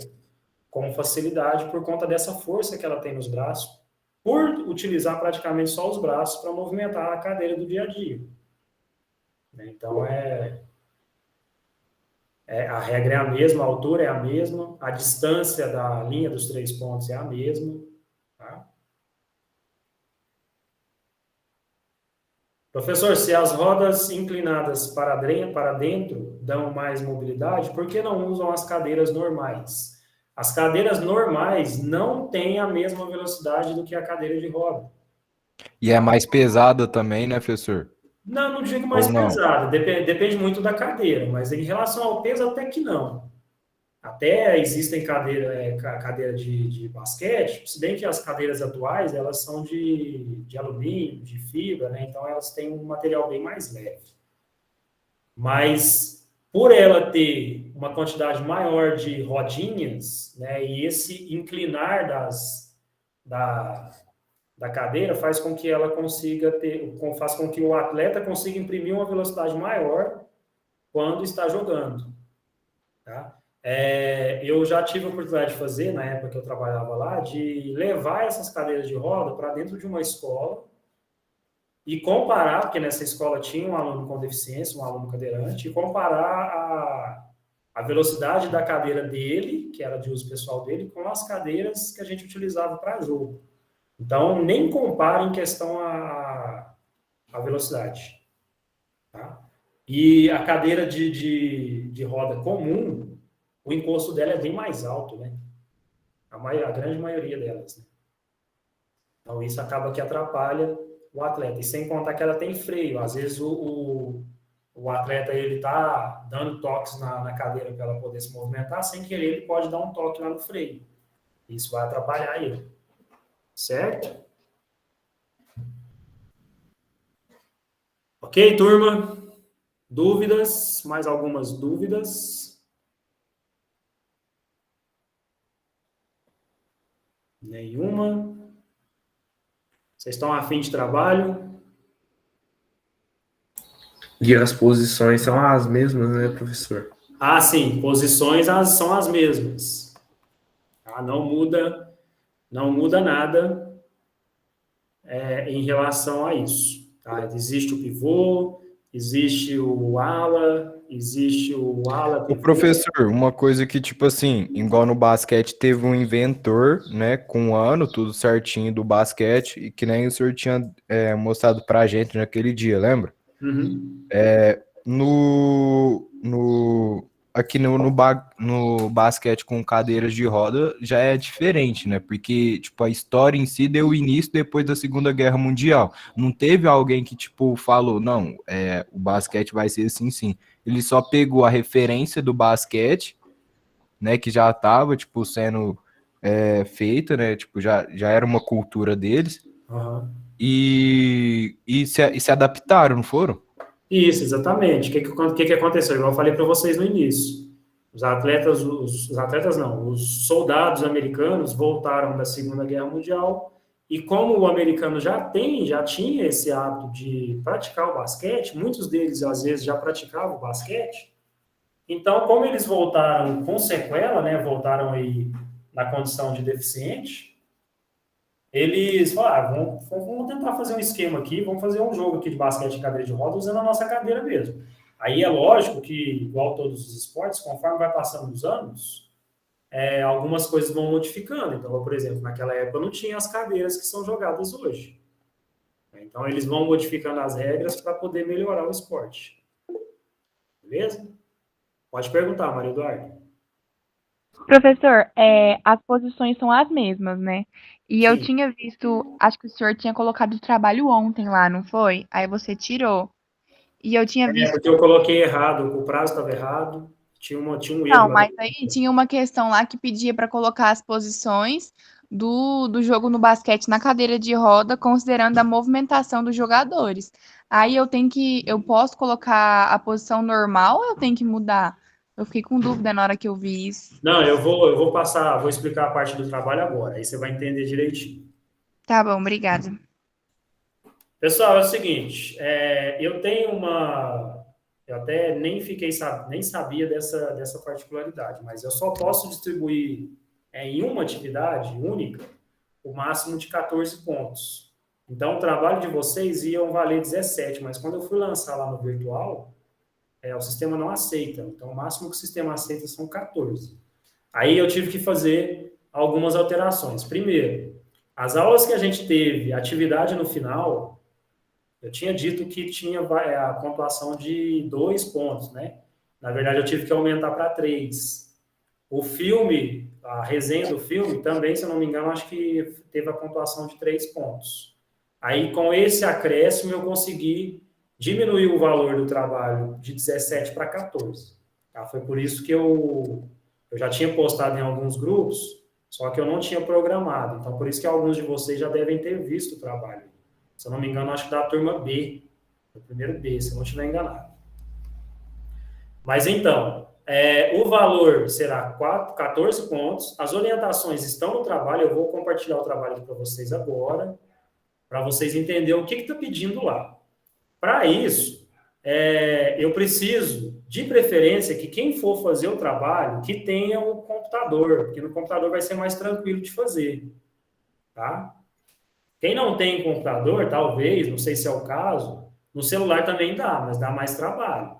Speaker 1: com facilidade por conta dessa força que ela tem nos braços, por utilizar praticamente só os braços para movimentar a cadeira do dia a dia. Então, a regra é a mesma, a altura é a mesma, a distância da linha dos 3 pontos é a mesma. Tá? Professor, se as rodas inclinadas para dentro dão mais mobilidade, por que não usam as cadeiras normais? As cadeiras normais não têm a mesma velocidade do que a cadeira de roda.
Speaker 2: E é mais pesada também, né, professor?
Speaker 1: Não digo mais
Speaker 2: Ou não?
Speaker 1: pesada, depende muito da cadeira, mas em relação ao peso, até que não. Até existem cadeira de basquete, se bem que as cadeiras atuais, elas são de alumínio, de fibra, né? Então elas têm um material bem mais leve. Mas, por ela ter uma quantidade maior de rodinhas, né, e esse inclinar da cadeira faz com que ela faz com que o atleta consiga imprimir uma velocidade maior quando está jogando. Tá? Eu já tive a oportunidade de fazer, na época que eu trabalhava lá, de levar essas cadeiras de roda para dentro de uma escola e comparar, porque nessa escola tinha um aluno com deficiência, um aluno cadeirante, e comparar a velocidade da cadeira dele, que era de uso pessoal dele, com as cadeiras que a gente utilizava para jogo. Então, nem compara em questão a velocidade. Tá? E a cadeira de roda comum, o encosto dela é bem mais alto, né? A grande maioria delas. Né? Então, isso acaba que atrapalha o atleta. E sem contar que ela tem freio. Às vezes, o atleta está dando toques na cadeira para ela poder se movimentar, sem querer, ele pode dar um toque lá no freio. Isso vai atrapalhar ele. Certo? Ok, turma? Dúvidas? Mais algumas dúvidas? Nenhuma? Vocês estão a fim de trabalho?
Speaker 5: E as posições são as mesmas, né, professor?
Speaker 1: Ah, sim. Posições são as mesmas. Ah, não muda nada em relação a isso. Tá? Existe o pivô, existe o ala,
Speaker 2: O professor, uma coisa que, tipo assim, igual no basquete, teve um inventor, né, com um ano, tudo certinho do basquete, e que nem o senhor tinha mostrado pra gente naquele dia, lembra?
Speaker 1: Uhum.
Speaker 2: Aqui no basquete com cadeiras de roda já é diferente, né? Porque, tipo, a história em si deu início depois da Segunda Guerra Mundial. Não teve alguém que, tipo, falou, não, o basquete vai ser assim, sim. Ele só pegou a referência do basquete, né, que já estava, tipo, sendo feita, né? Tipo, já era uma cultura deles.
Speaker 1: Uhum.
Speaker 2: E se adaptaram, não foram?
Speaker 1: Isso, exatamente. O que aconteceu? Igual eu falei para vocês no início. Os soldados americanos voltaram da Segunda Guerra Mundial e como o americano já tinha esse hábito de praticar o basquete, muitos deles, às vezes, já praticavam o basquete, então, como eles voltaram com sequela, né, voltaram aí na condição de deficiente, eles falaram, vamos tentar fazer um esquema aqui, vamos fazer um jogo aqui de basquete em cadeira de roda usando a nossa cadeira mesmo. Aí é lógico que, igual todos os esportes, conforme vai passando os anos, algumas coisas vão modificando. Então, por exemplo, naquela época não tinha as cadeiras que são jogadas hoje. Então, eles vão modificando as regras para poder melhorar o esporte. Beleza? Pode perguntar, Maria Eduarda.
Speaker 3: Professor, as posições são as mesmas, né? E eu
Speaker 1: Sim.
Speaker 3: tinha visto, acho que o senhor tinha colocado o trabalho ontem lá, não foi? Aí você tirou. E eu tinha visto.
Speaker 1: Porque eu coloquei errado, o prazo estava errado, tinha um erro
Speaker 3: Não,
Speaker 1: lá.
Speaker 3: mas aí tinha uma questão lá que pedia para colocar as posições do jogo no basquete na cadeira de roda, considerando a movimentação dos jogadores. Aí eu posso colocar a posição normal ou eu tenho que mudar? Eu fiquei com dúvida na hora que eu vi isso.
Speaker 1: Não, eu vou explicar a parte do trabalho agora, aí você vai entender direitinho.
Speaker 3: Tá bom, obrigada.
Speaker 1: Pessoal, é o seguinte, eu tenho eu até nem sabia dessa particularidade, mas eu só posso distribuir em uma atividade única o máximo de 14 pontos. Então, o trabalho de vocês iam valer 17, mas quando eu fui lançar lá no virtual, o sistema não aceita. Então, o máximo que o sistema aceita são 14. Aí eu tive que fazer algumas alterações. Primeiro, as aulas que a gente teve, atividade no final, eu tinha dito que tinha a pontuação de 2 pontos, né? Na verdade, eu tive que aumentar para 3. O filme, a resenha do filme, também, se eu não me engano, acho que teve a pontuação de 3 pontos. Aí, com esse acréscimo, eu consegui diminuir o valor do trabalho de 17 para 14. Tá? Foi por isso que eu já tinha postado em alguns grupos, só que eu não tinha programado. Então, por isso que alguns de vocês já devem ter visto o trabalho. Se eu não me engano, acho que da turma B, do primeiro B, se eu não estiver enganado. Mas então, o valor será 14 pontos. As orientações estão no trabalho, eu vou compartilhar o trabalho aqui para vocês agora, para vocês entenderem o que está pedindo lá. Para isso, eu preciso, de preferência, que quem for fazer o trabalho, que tenha o computador, porque no computador vai ser mais tranquilo de fazer, tá? Quem não tem computador, talvez, não sei se é o caso, no celular também dá, mas dá mais trabalho.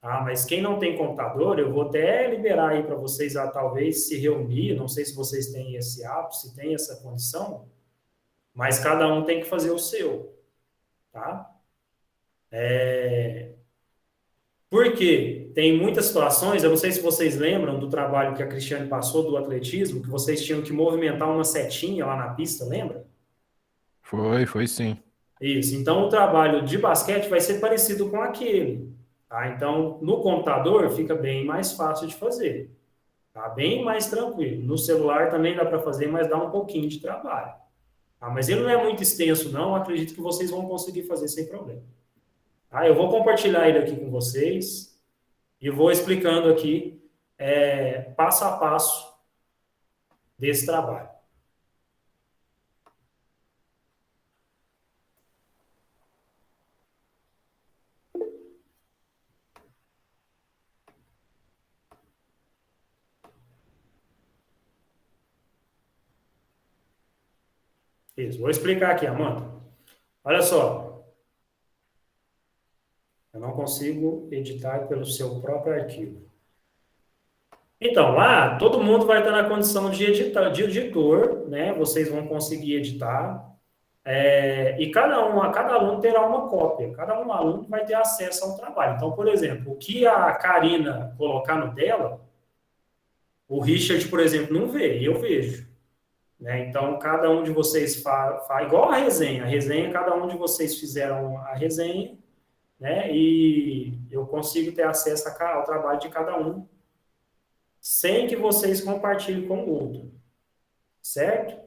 Speaker 1: Tá? Mas quem não tem computador, eu vou até liberar aí para vocês, talvez, se reunir, não sei se vocês têm esse hábito, se tem essa condição, mas cada um tem que fazer o seu, tá? Porque tem muitas situações, eu não sei se vocês lembram do trabalho que a Cristiane passou do atletismo, que vocês tinham que movimentar uma setinha lá na pista, lembra?
Speaker 2: Foi sim.
Speaker 1: Isso. Então, o trabalho de basquete vai ser parecido com aquele. Tá? Então, no computador fica bem mais fácil de fazer. Tá? Bem mais tranquilo. No celular também dá para fazer, mas dá um pouquinho de trabalho. Tá? Mas ele não é muito extenso, não. Acredito que vocês vão conseguir fazer sem problema. Tá? Eu vou compartilhar ele aqui com vocês e vou explicando aqui passo a passo desse trabalho. Isso. Vou explicar aqui, Amanda. Olha só. Eu não consigo editar pelo seu próprio arquivo. Então, lá, todo mundo vai estar na condição de editar, de editor, né? Vocês vão conseguir editar. E cada aluno terá uma cópia. Cada um aluno vai ter acesso ao trabalho. Então, por exemplo, o que a Karina colocar no dela, o Richard, por exemplo, não vê, e eu vejo. Né? Então, cada um de vocês faz igual a resenha. A resenha, cada um de vocês fizeram a resenha, né? E eu consigo ter acesso ao trabalho de cada um, sem que vocês compartilhem com o outro. Certo?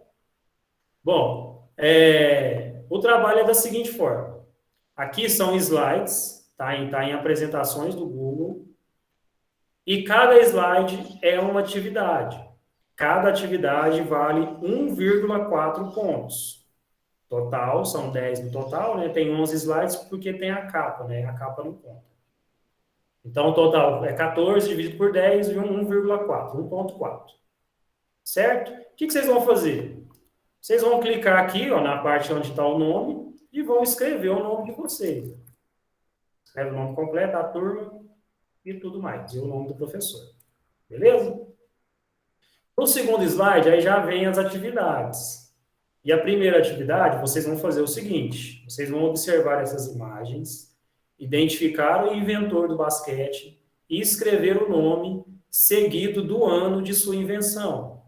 Speaker 1: Bom, o trabalho é da seguinte forma. Aqui são slides, tá em apresentações do Google, e cada slide é uma atividade. Cada atividade vale 1,4 pontos. Total, são 10 no total, né? Tem 11 slides porque tem a capa, né? A capa não conta. Então, o total é 14 dividido por 10 e 1,4, 1,4. Certo? O que vocês vão fazer? Vocês vão clicar aqui, ó, na parte onde está o nome e vão escrever o nome de vocês. Escreve o nome completo, a turma e tudo mais, e o nome do professor. Beleza? No segundo slide, aí já vem as atividades. E a primeira atividade, vocês vão fazer o seguinte, vocês vão observar essas imagens, identificar o inventor do basquete e escrever o nome seguido do ano de sua invenção.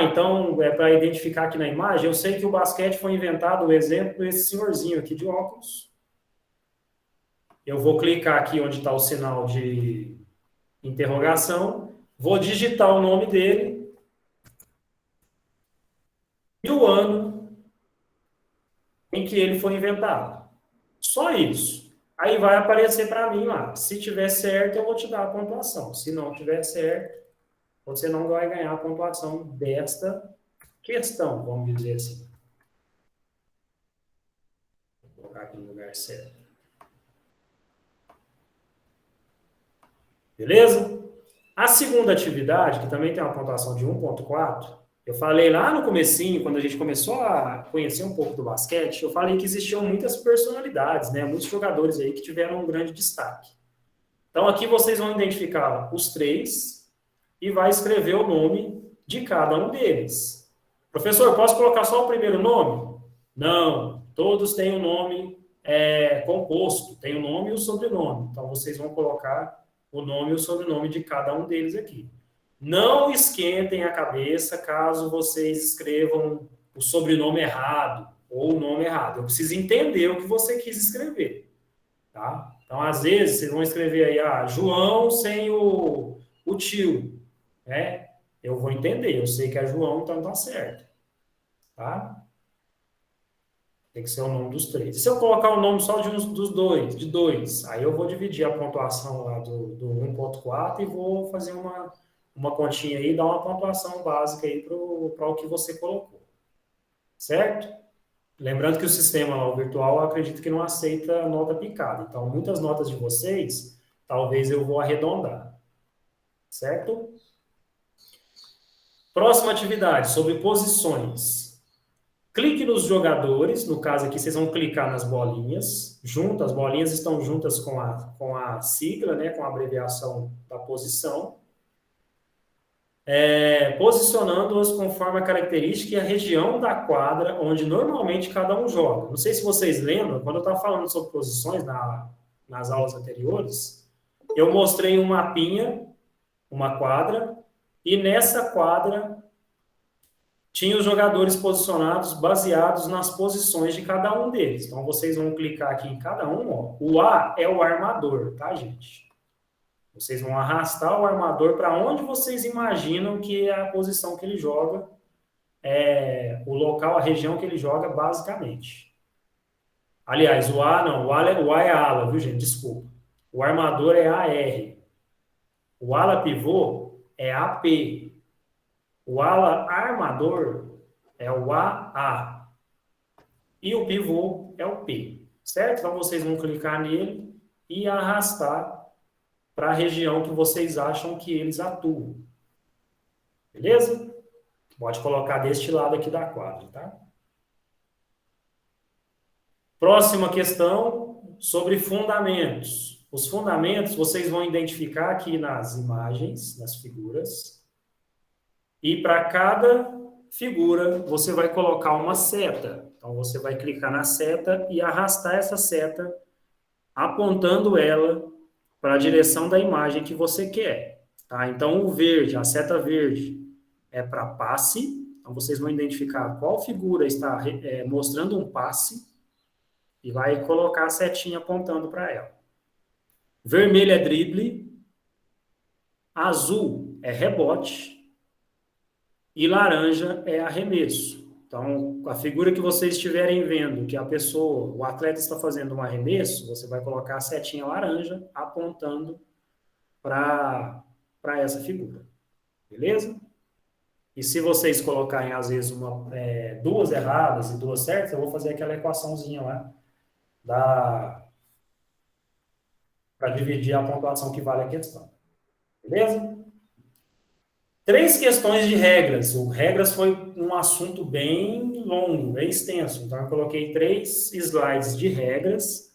Speaker 1: Então, para identificar aqui na imagem, eu sei que o basquete foi inventado, o exemplo, esse senhorzinho aqui de óculos. Eu vou clicar aqui onde está o sinal de interrogação, vou digitar o nome dele e o ano em que ele foi inventado. Só isso. Aí vai aparecer para mim lá. Se tiver certo, eu vou te dar a pontuação. Se não tiver certo, você não vai ganhar a pontuação desta questão, vamos dizer assim. colocar aqui no lugar certo. Beleza? A segunda atividade, que também tem uma pontuação de 1.4, eu falei lá no comecinho, quando a gente começou a conhecer um pouco do basquete, eu falei que existiam muitas personalidades, né? Muitos jogadores aí que tiveram um grande destaque. Então aqui vocês vão identificar os 3 e vai escrever o nome de cada um deles. Professor, posso colocar só o primeiro nome? Não, todos têm um nome composto, tem o nome e o sobrenome. Então vocês vão colocar o nome e o sobrenome de cada um deles aqui. Não esquentem a cabeça caso vocês escrevam o sobrenome errado ou o nome errado. Eu preciso entender o que você quis escrever, tá? Então, às vezes, vocês vão escrever aí, João sem o tio, né? Eu vou entender, eu sei que é João, então tá certo, tá? Tem que ser o nome dos 3. E se eu colocar o nome só de dois, aí eu vou dividir a pontuação lá do 1.4 e vou fazer uma continha aí, dar uma pontuação básica aí para o que você colocou. Certo? Lembrando que o sistema lá, o virtual, eu acredito que não aceita nota picada. Então, muitas notas de vocês, talvez eu vou arredondar. Certo? Próxima atividade, sobre posições. Clique nos jogadores, no caso aqui vocês vão clicar nas bolinhas, as bolinhas estão juntas com a sigla, né, com a abreviação da posição, posicionando-as conforme a característica e a região da quadra onde normalmente cada um joga. Não sei se vocês lembram, quando eu estava falando sobre posições nas aulas anteriores, eu mostrei um mapinha, uma quadra, e nessa quadra tinha os jogadores posicionados baseados nas posições de cada um deles. Então, vocês vão clicar aqui em cada um. Ó. O A é o armador, tá, gente? Vocês vão arrastar o armador para onde vocês imaginam que é a posição que ele joga, o local, a região que ele joga, basicamente. Aliás, o A é ala, viu, gente? Desculpa. O armador é AR. O ala pivô é AP. O ala armador é o AA. E o pivô é o P. Certo? Então, vocês vão clicar nele e arrastar para a região que vocês acham que eles atuam. Beleza? Pode colocar deste lado aqui da quadra, tá? Próxima questão sobre fundamentos. Os fundamentos vocês vão identificar aqui nas imagens, nas figuras. E para cada figura, você vai colocar uma seta. Então, você vai clicar na seta e arrastar essa seta, apontando ela para a direção da imagem que você quer. Tá? Então, o verde, a seta verde, é para passe. Então, vocês vão identificar qual figura está mostrando um passe e vai colocar a setinha apontando para ela. Vermelho é drible. Azul é rebote. E laranja é arremesso. Então, a figura que vocês estiverem vendo, que a pessoa, o atleta está fazendo um arremesso, você vai colocar a setinha laranja apontando para essa figura. Beleza? E se vocês colocarem, às vezes, duas erradas e duas certas, eu vou fazer aquela equaçãozinha lá para dividir a pontuação que vale a questão. Beleza? 3 questões de regras. O regras foi um assunto bem longo, bem extenso. Então, eu coloquei 3 slides de regras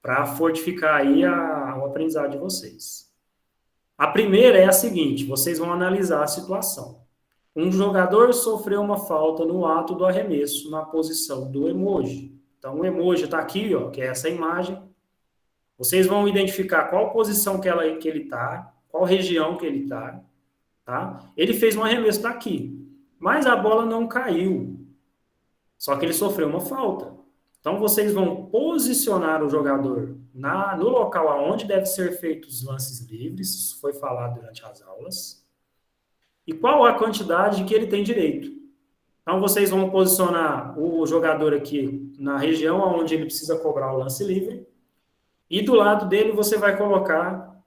Speaker 1: para fortificar aí o aprendizado de vocês. A primeira é a seguinte, vocês vão analisar a situação. Um jogador sofreu uma falta no ato do arremesso na posição do emoji. Então, o emoji está aqui, ó, que é essa imagem. Vocês vão identificar qual posição que ele está, qual região que ele está. Tá? Ele fez um arremesso daqui, mas a bola não caiu. Só que ele sofreu uma falta. Então, vocês vão posicionar o jogador no local onde deve ser feitos os lances livres, isso foi falado durante as aulas, e qual a quantidade que ele tem direito. Então, vocês vão posicionar o jogador aqui na região onde ele precisa cobrar o lance livre, e do lado dele você vai colocar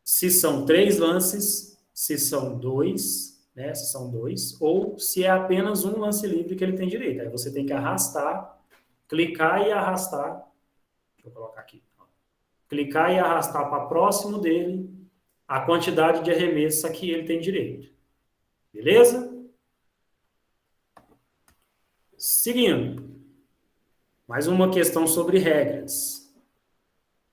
Speaker 1: se são 3 lances, se são 2, né, se são 2, ou se é apenas um lance livre que ele tem direito. Aí você tem que arrastar, clicar e arrastar. Deixa eu colocar aqui. Clicar e arrastar para próximo dele a quantidade de arremessa que ele tem direito. Beleza? Seguindo. Mais uma questão sobre regras.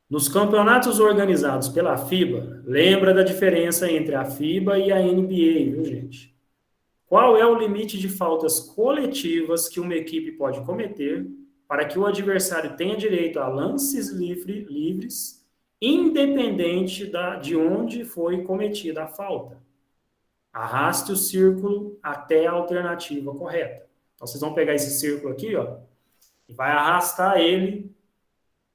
Speaker 1: Nos campeonatos organizados pela FIBA, lembra da diferença entre a FIBA e a NBA, viu, gente? Qual é o limite de faltas coletivas que uma equipe pode cometer para que o adversário tenha direito a lances livres, independente de onde foi cometida a falta? Arraste o círculo até a alternativa correta. Então, vocês vão pegar esse círculo aqui, ó, e vai arrastar ele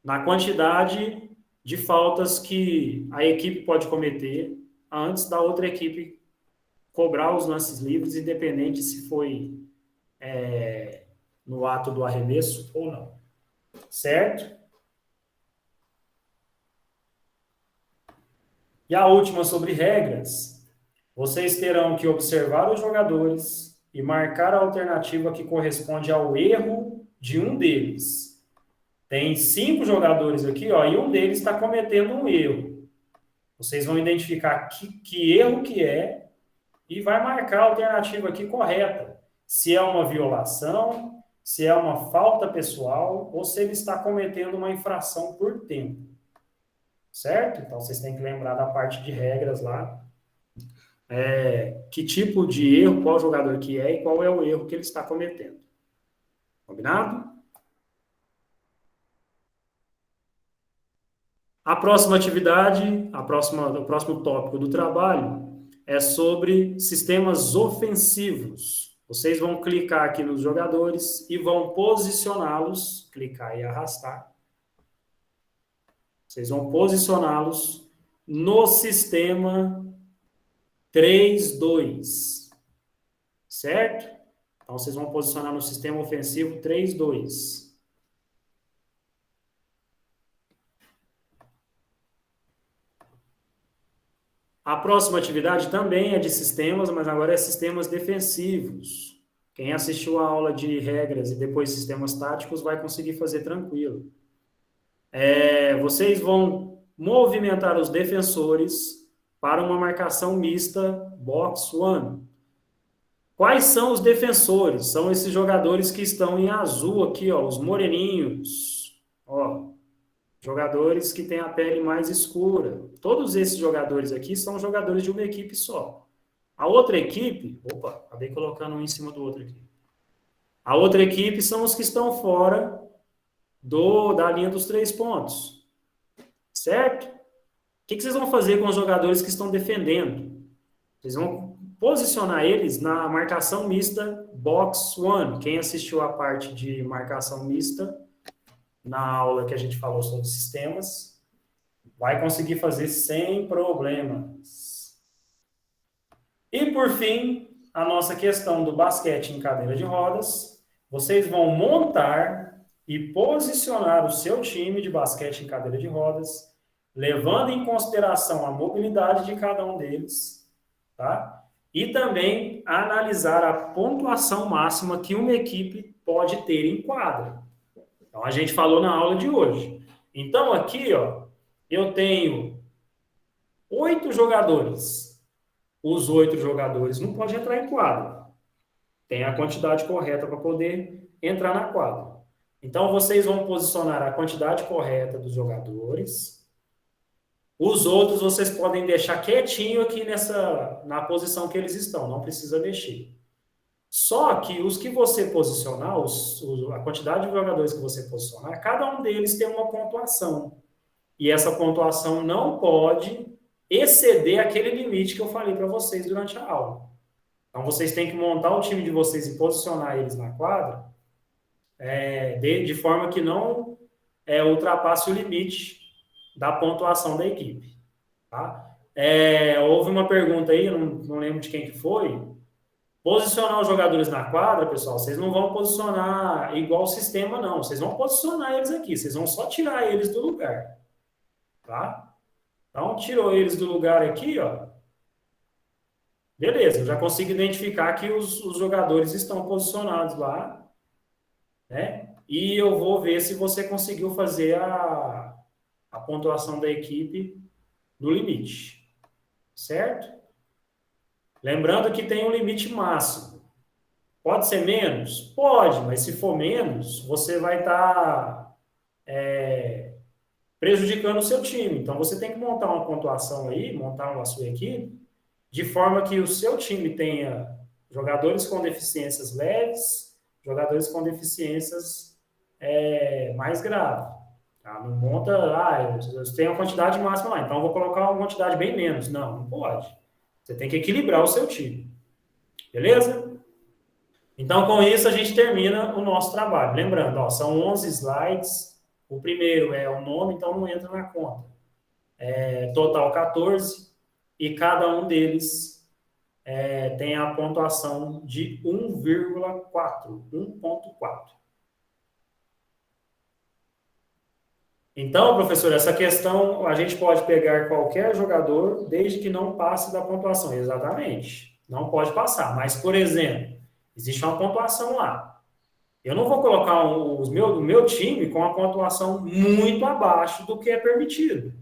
Speaker 1: na quantidade de faltas que a equipe pode cometer antes da outra equipe cobrar os lances livres, independente se foi no ato do arremesso ou não. Certo? E a última sobre regras. Vocês terão que observar os jogadores e marcar a alternativa que corresponde ao erro de um deles. Tem 5 jogadores aqui, ó, e um deles está cometendo um erro. Vocês vão identificar que erro que é e vai marcar a alternativa aqui correta. Se é uma violação, se é uma falta pessoal ou se ele está cometendo uma infração por tempo. Certo? Então, vocês têm que lembrar da parte de regras lá. Que tipo de erro, qual jogador que é e qual é o erro que ele está cometendo. Combinado? A próxima atividade, o próximo tópico do trabalho é sobre sistemas ofensivos. Vocês vão clicar aqui nos jogadores e vão posicioná-los, clicar e arrastar. Vocês vão posicioná-los no sistema 3-2. Certo? Então, vocês vão posicionar no sistema ofensivo 3-2. A próxima atividade também é de sistemas, mas agora é sistemas defensivos. Quem assistiu a aula de regras e depois sistemas táticos vai conseguir fazer tranquilo. Vocês vão movimentar os defensores para uma marcação mista box one. Quais são os defensores? São esses jogadores que estão em azul aqui, ó, os moreninhos. Ó, jogadores que têm a pele mais escura. Todos esses jogadores aqui são jogadores de uma equipe só. A outra equipe... Opa, acabei colocando um em cima do outro aqui. A outra equipe são os que estão fora da linha dos 3 pontos. Certo? O que vocês vão fazer com os jogadores que estão defendendo? Vocês vão posicionar eles na marcação mista box one. Quem assistiu a parte de marcação mista na aula que a gente falou sobre sistemas, vai conseguir fazer sem problemas. E, por fim, a nossa questão do basquete em cadeira de rodas. Vocês vão montar e posicionar o seu time de basquete em cadeira de rodas, levando em consideração a mobilidade de cada um deles, tá? E também analisar a pontuação máxima que uma equipe pode ter em quadra. Então, a gente falou na aula de hoje. Então, aqui, ó, eu tenho 8 jogadores. Os 8 jogadores não podem entrar em quadra. Tem a quantidade correta para poder entrar na quadra. Então, vocês vão posicionar a quantidade correta dos jogadores. Os outros, vocês podem deixar quietinho aqui na posição que eles estão. Não precisa mexer. Só que os que você posicionar, a quantidade de jogadores que você posicionar, cada um deles tem uma pontuação. E essa pontuação não pode exceder aquele limite que eu falei para vocês durante a aula. Então, vocês têm que montar o time de vocês e posicionar eles na quadra de forma que não ultrapasse o limite da pontuação da equipe. Tá? Houve uma pergunta aí, eu não lembro de quem que foi. Posicionar os jogadores na quadra, pessoal, vocês não vão posicionar igual o sistema, não. Vocês vão posicionar eles aqui, vocês vão só tirar eles do lugar. Tá? Então, tirou eles do lugar aqui, ó. Beleza, eu já consigo identificar que os jogadores estão posicionados lá, né? e eu vou ver se você conseguiu fazer a pontuação da equipe no limite, certo? Lembrando que tem um limite máximo. Pode ser menos? Pode, mas se for menos, você vai estar prejudicando o seu time. Então, você tem que montar uma pontuação aí, montar a sua equipe, de forma que o seu time tenha jogadores com deficiências leves, jogadores com deficiências mais graves. Tá? Não monta, eu tenho uma quantidade máxima lá, então eu vou colocar uma quantidade bem menos. Não, não pode. Você tem que equilibrar o seu time. Beleza? Então, com isso, a gente termina o nosso trabalho. Lembrando, ó, são 11 slides. O primeiro é o nome, então não entra na conta. Total 14. E cada um deles tem a pontuação de 1,4. 1,4. Então, professor, essa questão, a gente pode pegar qualquer jogador desde que não passe da pontuação. Exatamente. Não pode passar. Mas, por exemplo, existe uma pontuação lá. Eu não vou colocar o meu time com uma pontuação muito abaixo do que é permitido,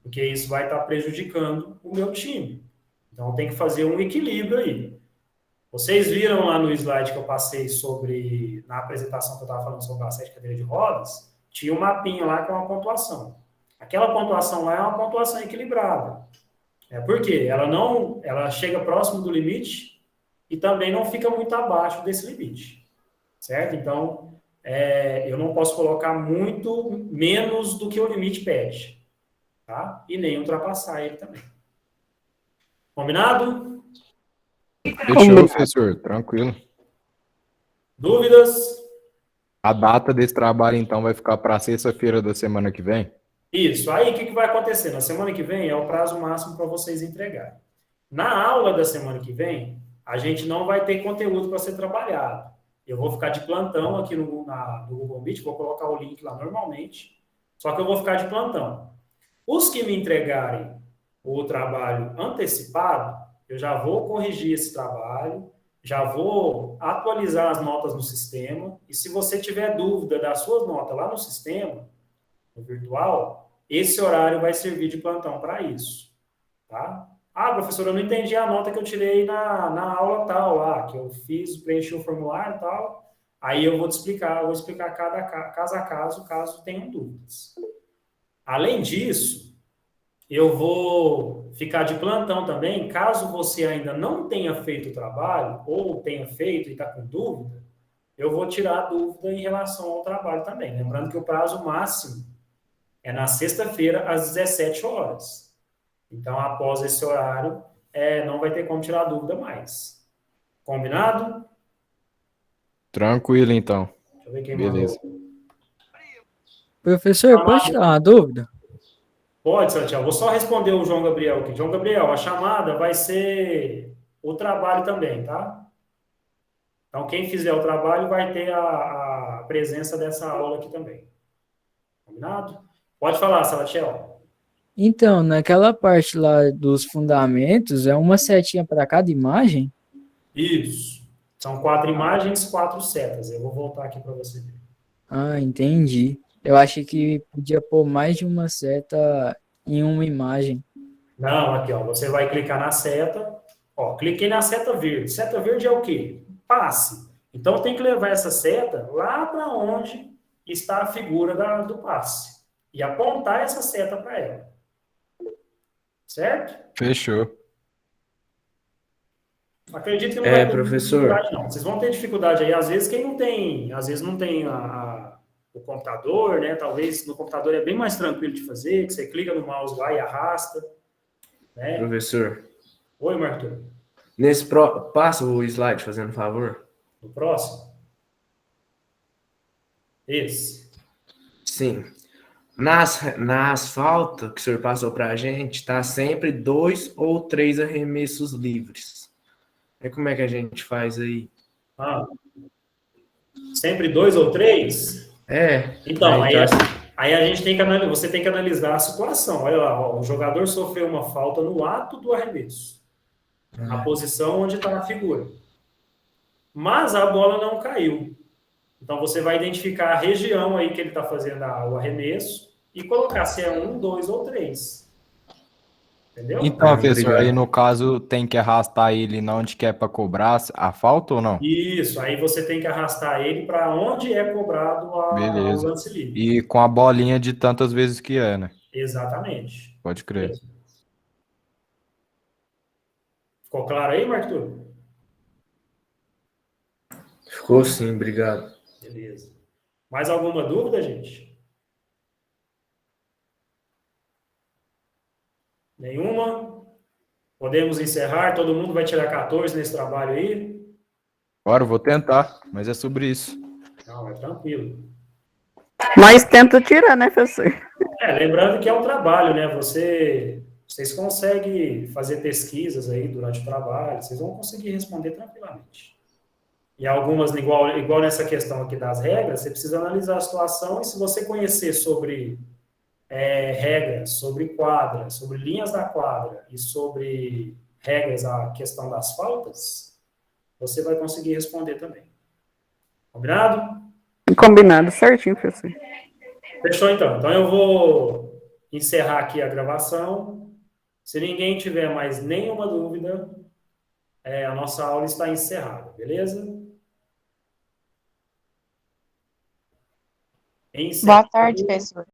Speaker 1: porque isso vai estar prejudicando o meu time. Então, tem que fazer um equilíbrio aí. Vocês viram lá no slide que eu passei na apresentação que eu estava falando sobre basquete cadeira de rodas, tinha um mapinha lá com uma pontuação. Aquela pontuação lá é uma pontuação equilibrada. Por quê? Ela chega próximo do limite e também não fica muito abaixo desse limite. Certo? Então, eu não posso colocar muito menos do que o limite pede. Tá? E nem ultrapassar ele também. Combinado?
Speaker 2: Fechou, professor. Tranquilo.
Speaker 1: Dúvidas?
Speaker 2: A data desse trabalho, então, vai ficar para sexta-feira da semana que vem?
Speaker 1: Isso. Aí, o que vai acontecer? Na semana que vem é o prazo máximo para vocês entregarem. Na aula da semana que vem, a gente não vai ter conteúdo para ser trabalhado. Eu vou ficar de plantão aqui no Google Meet, vou colocar o link lá normalmente, só que eu vou ficar de plantão. Os que me entregarem o trabalho antecipado, eu já vou corrigir esse trabalho, já vou atualizar as notas no sistema, e se você tiver dúvida das suas notas lá no sistema, no virtual, esse horário vai servir de plantão para isso. Tá? Professor, eu não entendi a nota que eu tirei na aula tal lá, que eu preenchi o formulário e tal. Aí eu vou explicar cada caso a caso tenham dúvidas. Além disso, eu vou ficar de plantão também, caso você ainda não tenha feito o trabalho, ou tenha feito e está com dúvida, eu vou tirar a dúvida em relação ao trabalho também. Lembrando que o prazo máximo é na sexta-feira, às 17 horas. Então, após esse horário, não vai ter como tirar dúvida mais. Combinado?
Speaker 2: Tranquilo, então.
Speaker 1: Deixa eu ver quem
Speaker 2: Beleza.
Speaker 1: mandou.
Speaker 7: Professor, pode tirar uma dúvida?
Speaker 1: Pode, Santiago. Vou só responder o João Gabriel aqui. João Gabriel, a chamada vai ser o trabalho também, tá? Então, quem fizer o trabalho vai ter a presença dessa aula aqui também. Combinado? Pode falar, Salatiel.
Speaker 7: Então, naquela parte lá dos fundamentos, é uma setinha para cada imagem?
Speaker 1: Isso. São 4 imagens, 4 setas. Eu vou voltar aqui para você ver.
Speaker 7: Ah, entendi. Eu achei que podia pôr mais de uma seta em uma imagem.
Speaker 1: Não, aqui, ó. Você vai clicar na seta. Ó, cliquei na seta verde. Seta verde é o quê? Passe. Então, tem que levar essa seta lá para onde está a figura do passe. E apontar essa seta para ela. Certo?
Speaker 2: Fechou.
Speaker 1: Acredito que não vai ter
Speaker 5: professor.
Speaker 1: dificuldade, não. Vocês vão ter dificuldade aí. Às vezes, quem não tem, o computador, né? Talvez no computador é bem mais tranquilo de fazer, que você clica no mouse lá e arrasta. Né?
Speaker 5: Professor,
Speaker 1: Oi, Marthur.
Speaker 5: passa o slide, fazendo favor.
Speaker 1: No próximo? Esse.
Speaker 5: Sim. Nas faltas que o senhor passou para a gente, tá sempre 2 ou 3 arremessos livres. E como é que a gente faz aí?
Speaker 1: Sempre 2 ou 3? Então, aí a gente você tem que analisar a situação. Olha lá, ó, o jogador sofreu uma falta no ato do arremesso. A posição onde está a figura. Mas a bola não caiu. Então, você vai identificar a região aí que ele está fazendo o arremesso e colocar se é 1, 2 ou 3. Entendeu?
Speaker 2: Então, professor, aí
Speaker 5: Obrigado.
Speaker 2: no caso tem que arrastar ele na onde quer para cobrar a falta ou não?
Speaker 1: Isso, aí você tem que arrastar ele para onde é cobrado o
Speaker 2: Beleza.
Speaker 1: lance livre.
Speaker 2: E com a bolinha de tantas vezes que é, né?
Speaker 1: Exatamente.
Speaker 2: Pode crer.
Speaker 1: Beleza. Ficou claro aí, Marco?
Speaker 5: Ficou sim, obrigado.
Speaker 1: Beleza. Mais alguma dúvida, gente? Nenhuma? Podemos encerrar? Todo mundo vai tirar 14 nesse trabalho aí?
Speaker 2: Agora eu vou tentar, mas é sobre isso.
Speaker 1: Não, é tranquilo.
Speaker 8: Mas tenta tirar, né, professor?
Speaker 1: Lembrando que é um trabalho, né? Vocês conseguem fazer pesquisas aí durante o trabalho, vocês vão conseguir responder tranquilamente. E algumas, igual nessa questão aqui das regras, você precisa analisar a situação e se você conhecer sobre regras, sobre quadra, sobre linhas da quadra e sobre regras, a questão das faltas, você vai conseguir responder também. Combinado?
Speaker 8: Combinado, certinho, professor.
Speaker 1: Fechou, então. Então, eu vou encerrar aqui a gravação. Se ninguém tiver mais nenhuma dúvida, a nossa aula está encerrada, beleza?
Speaker 3: Boa tarde, professor.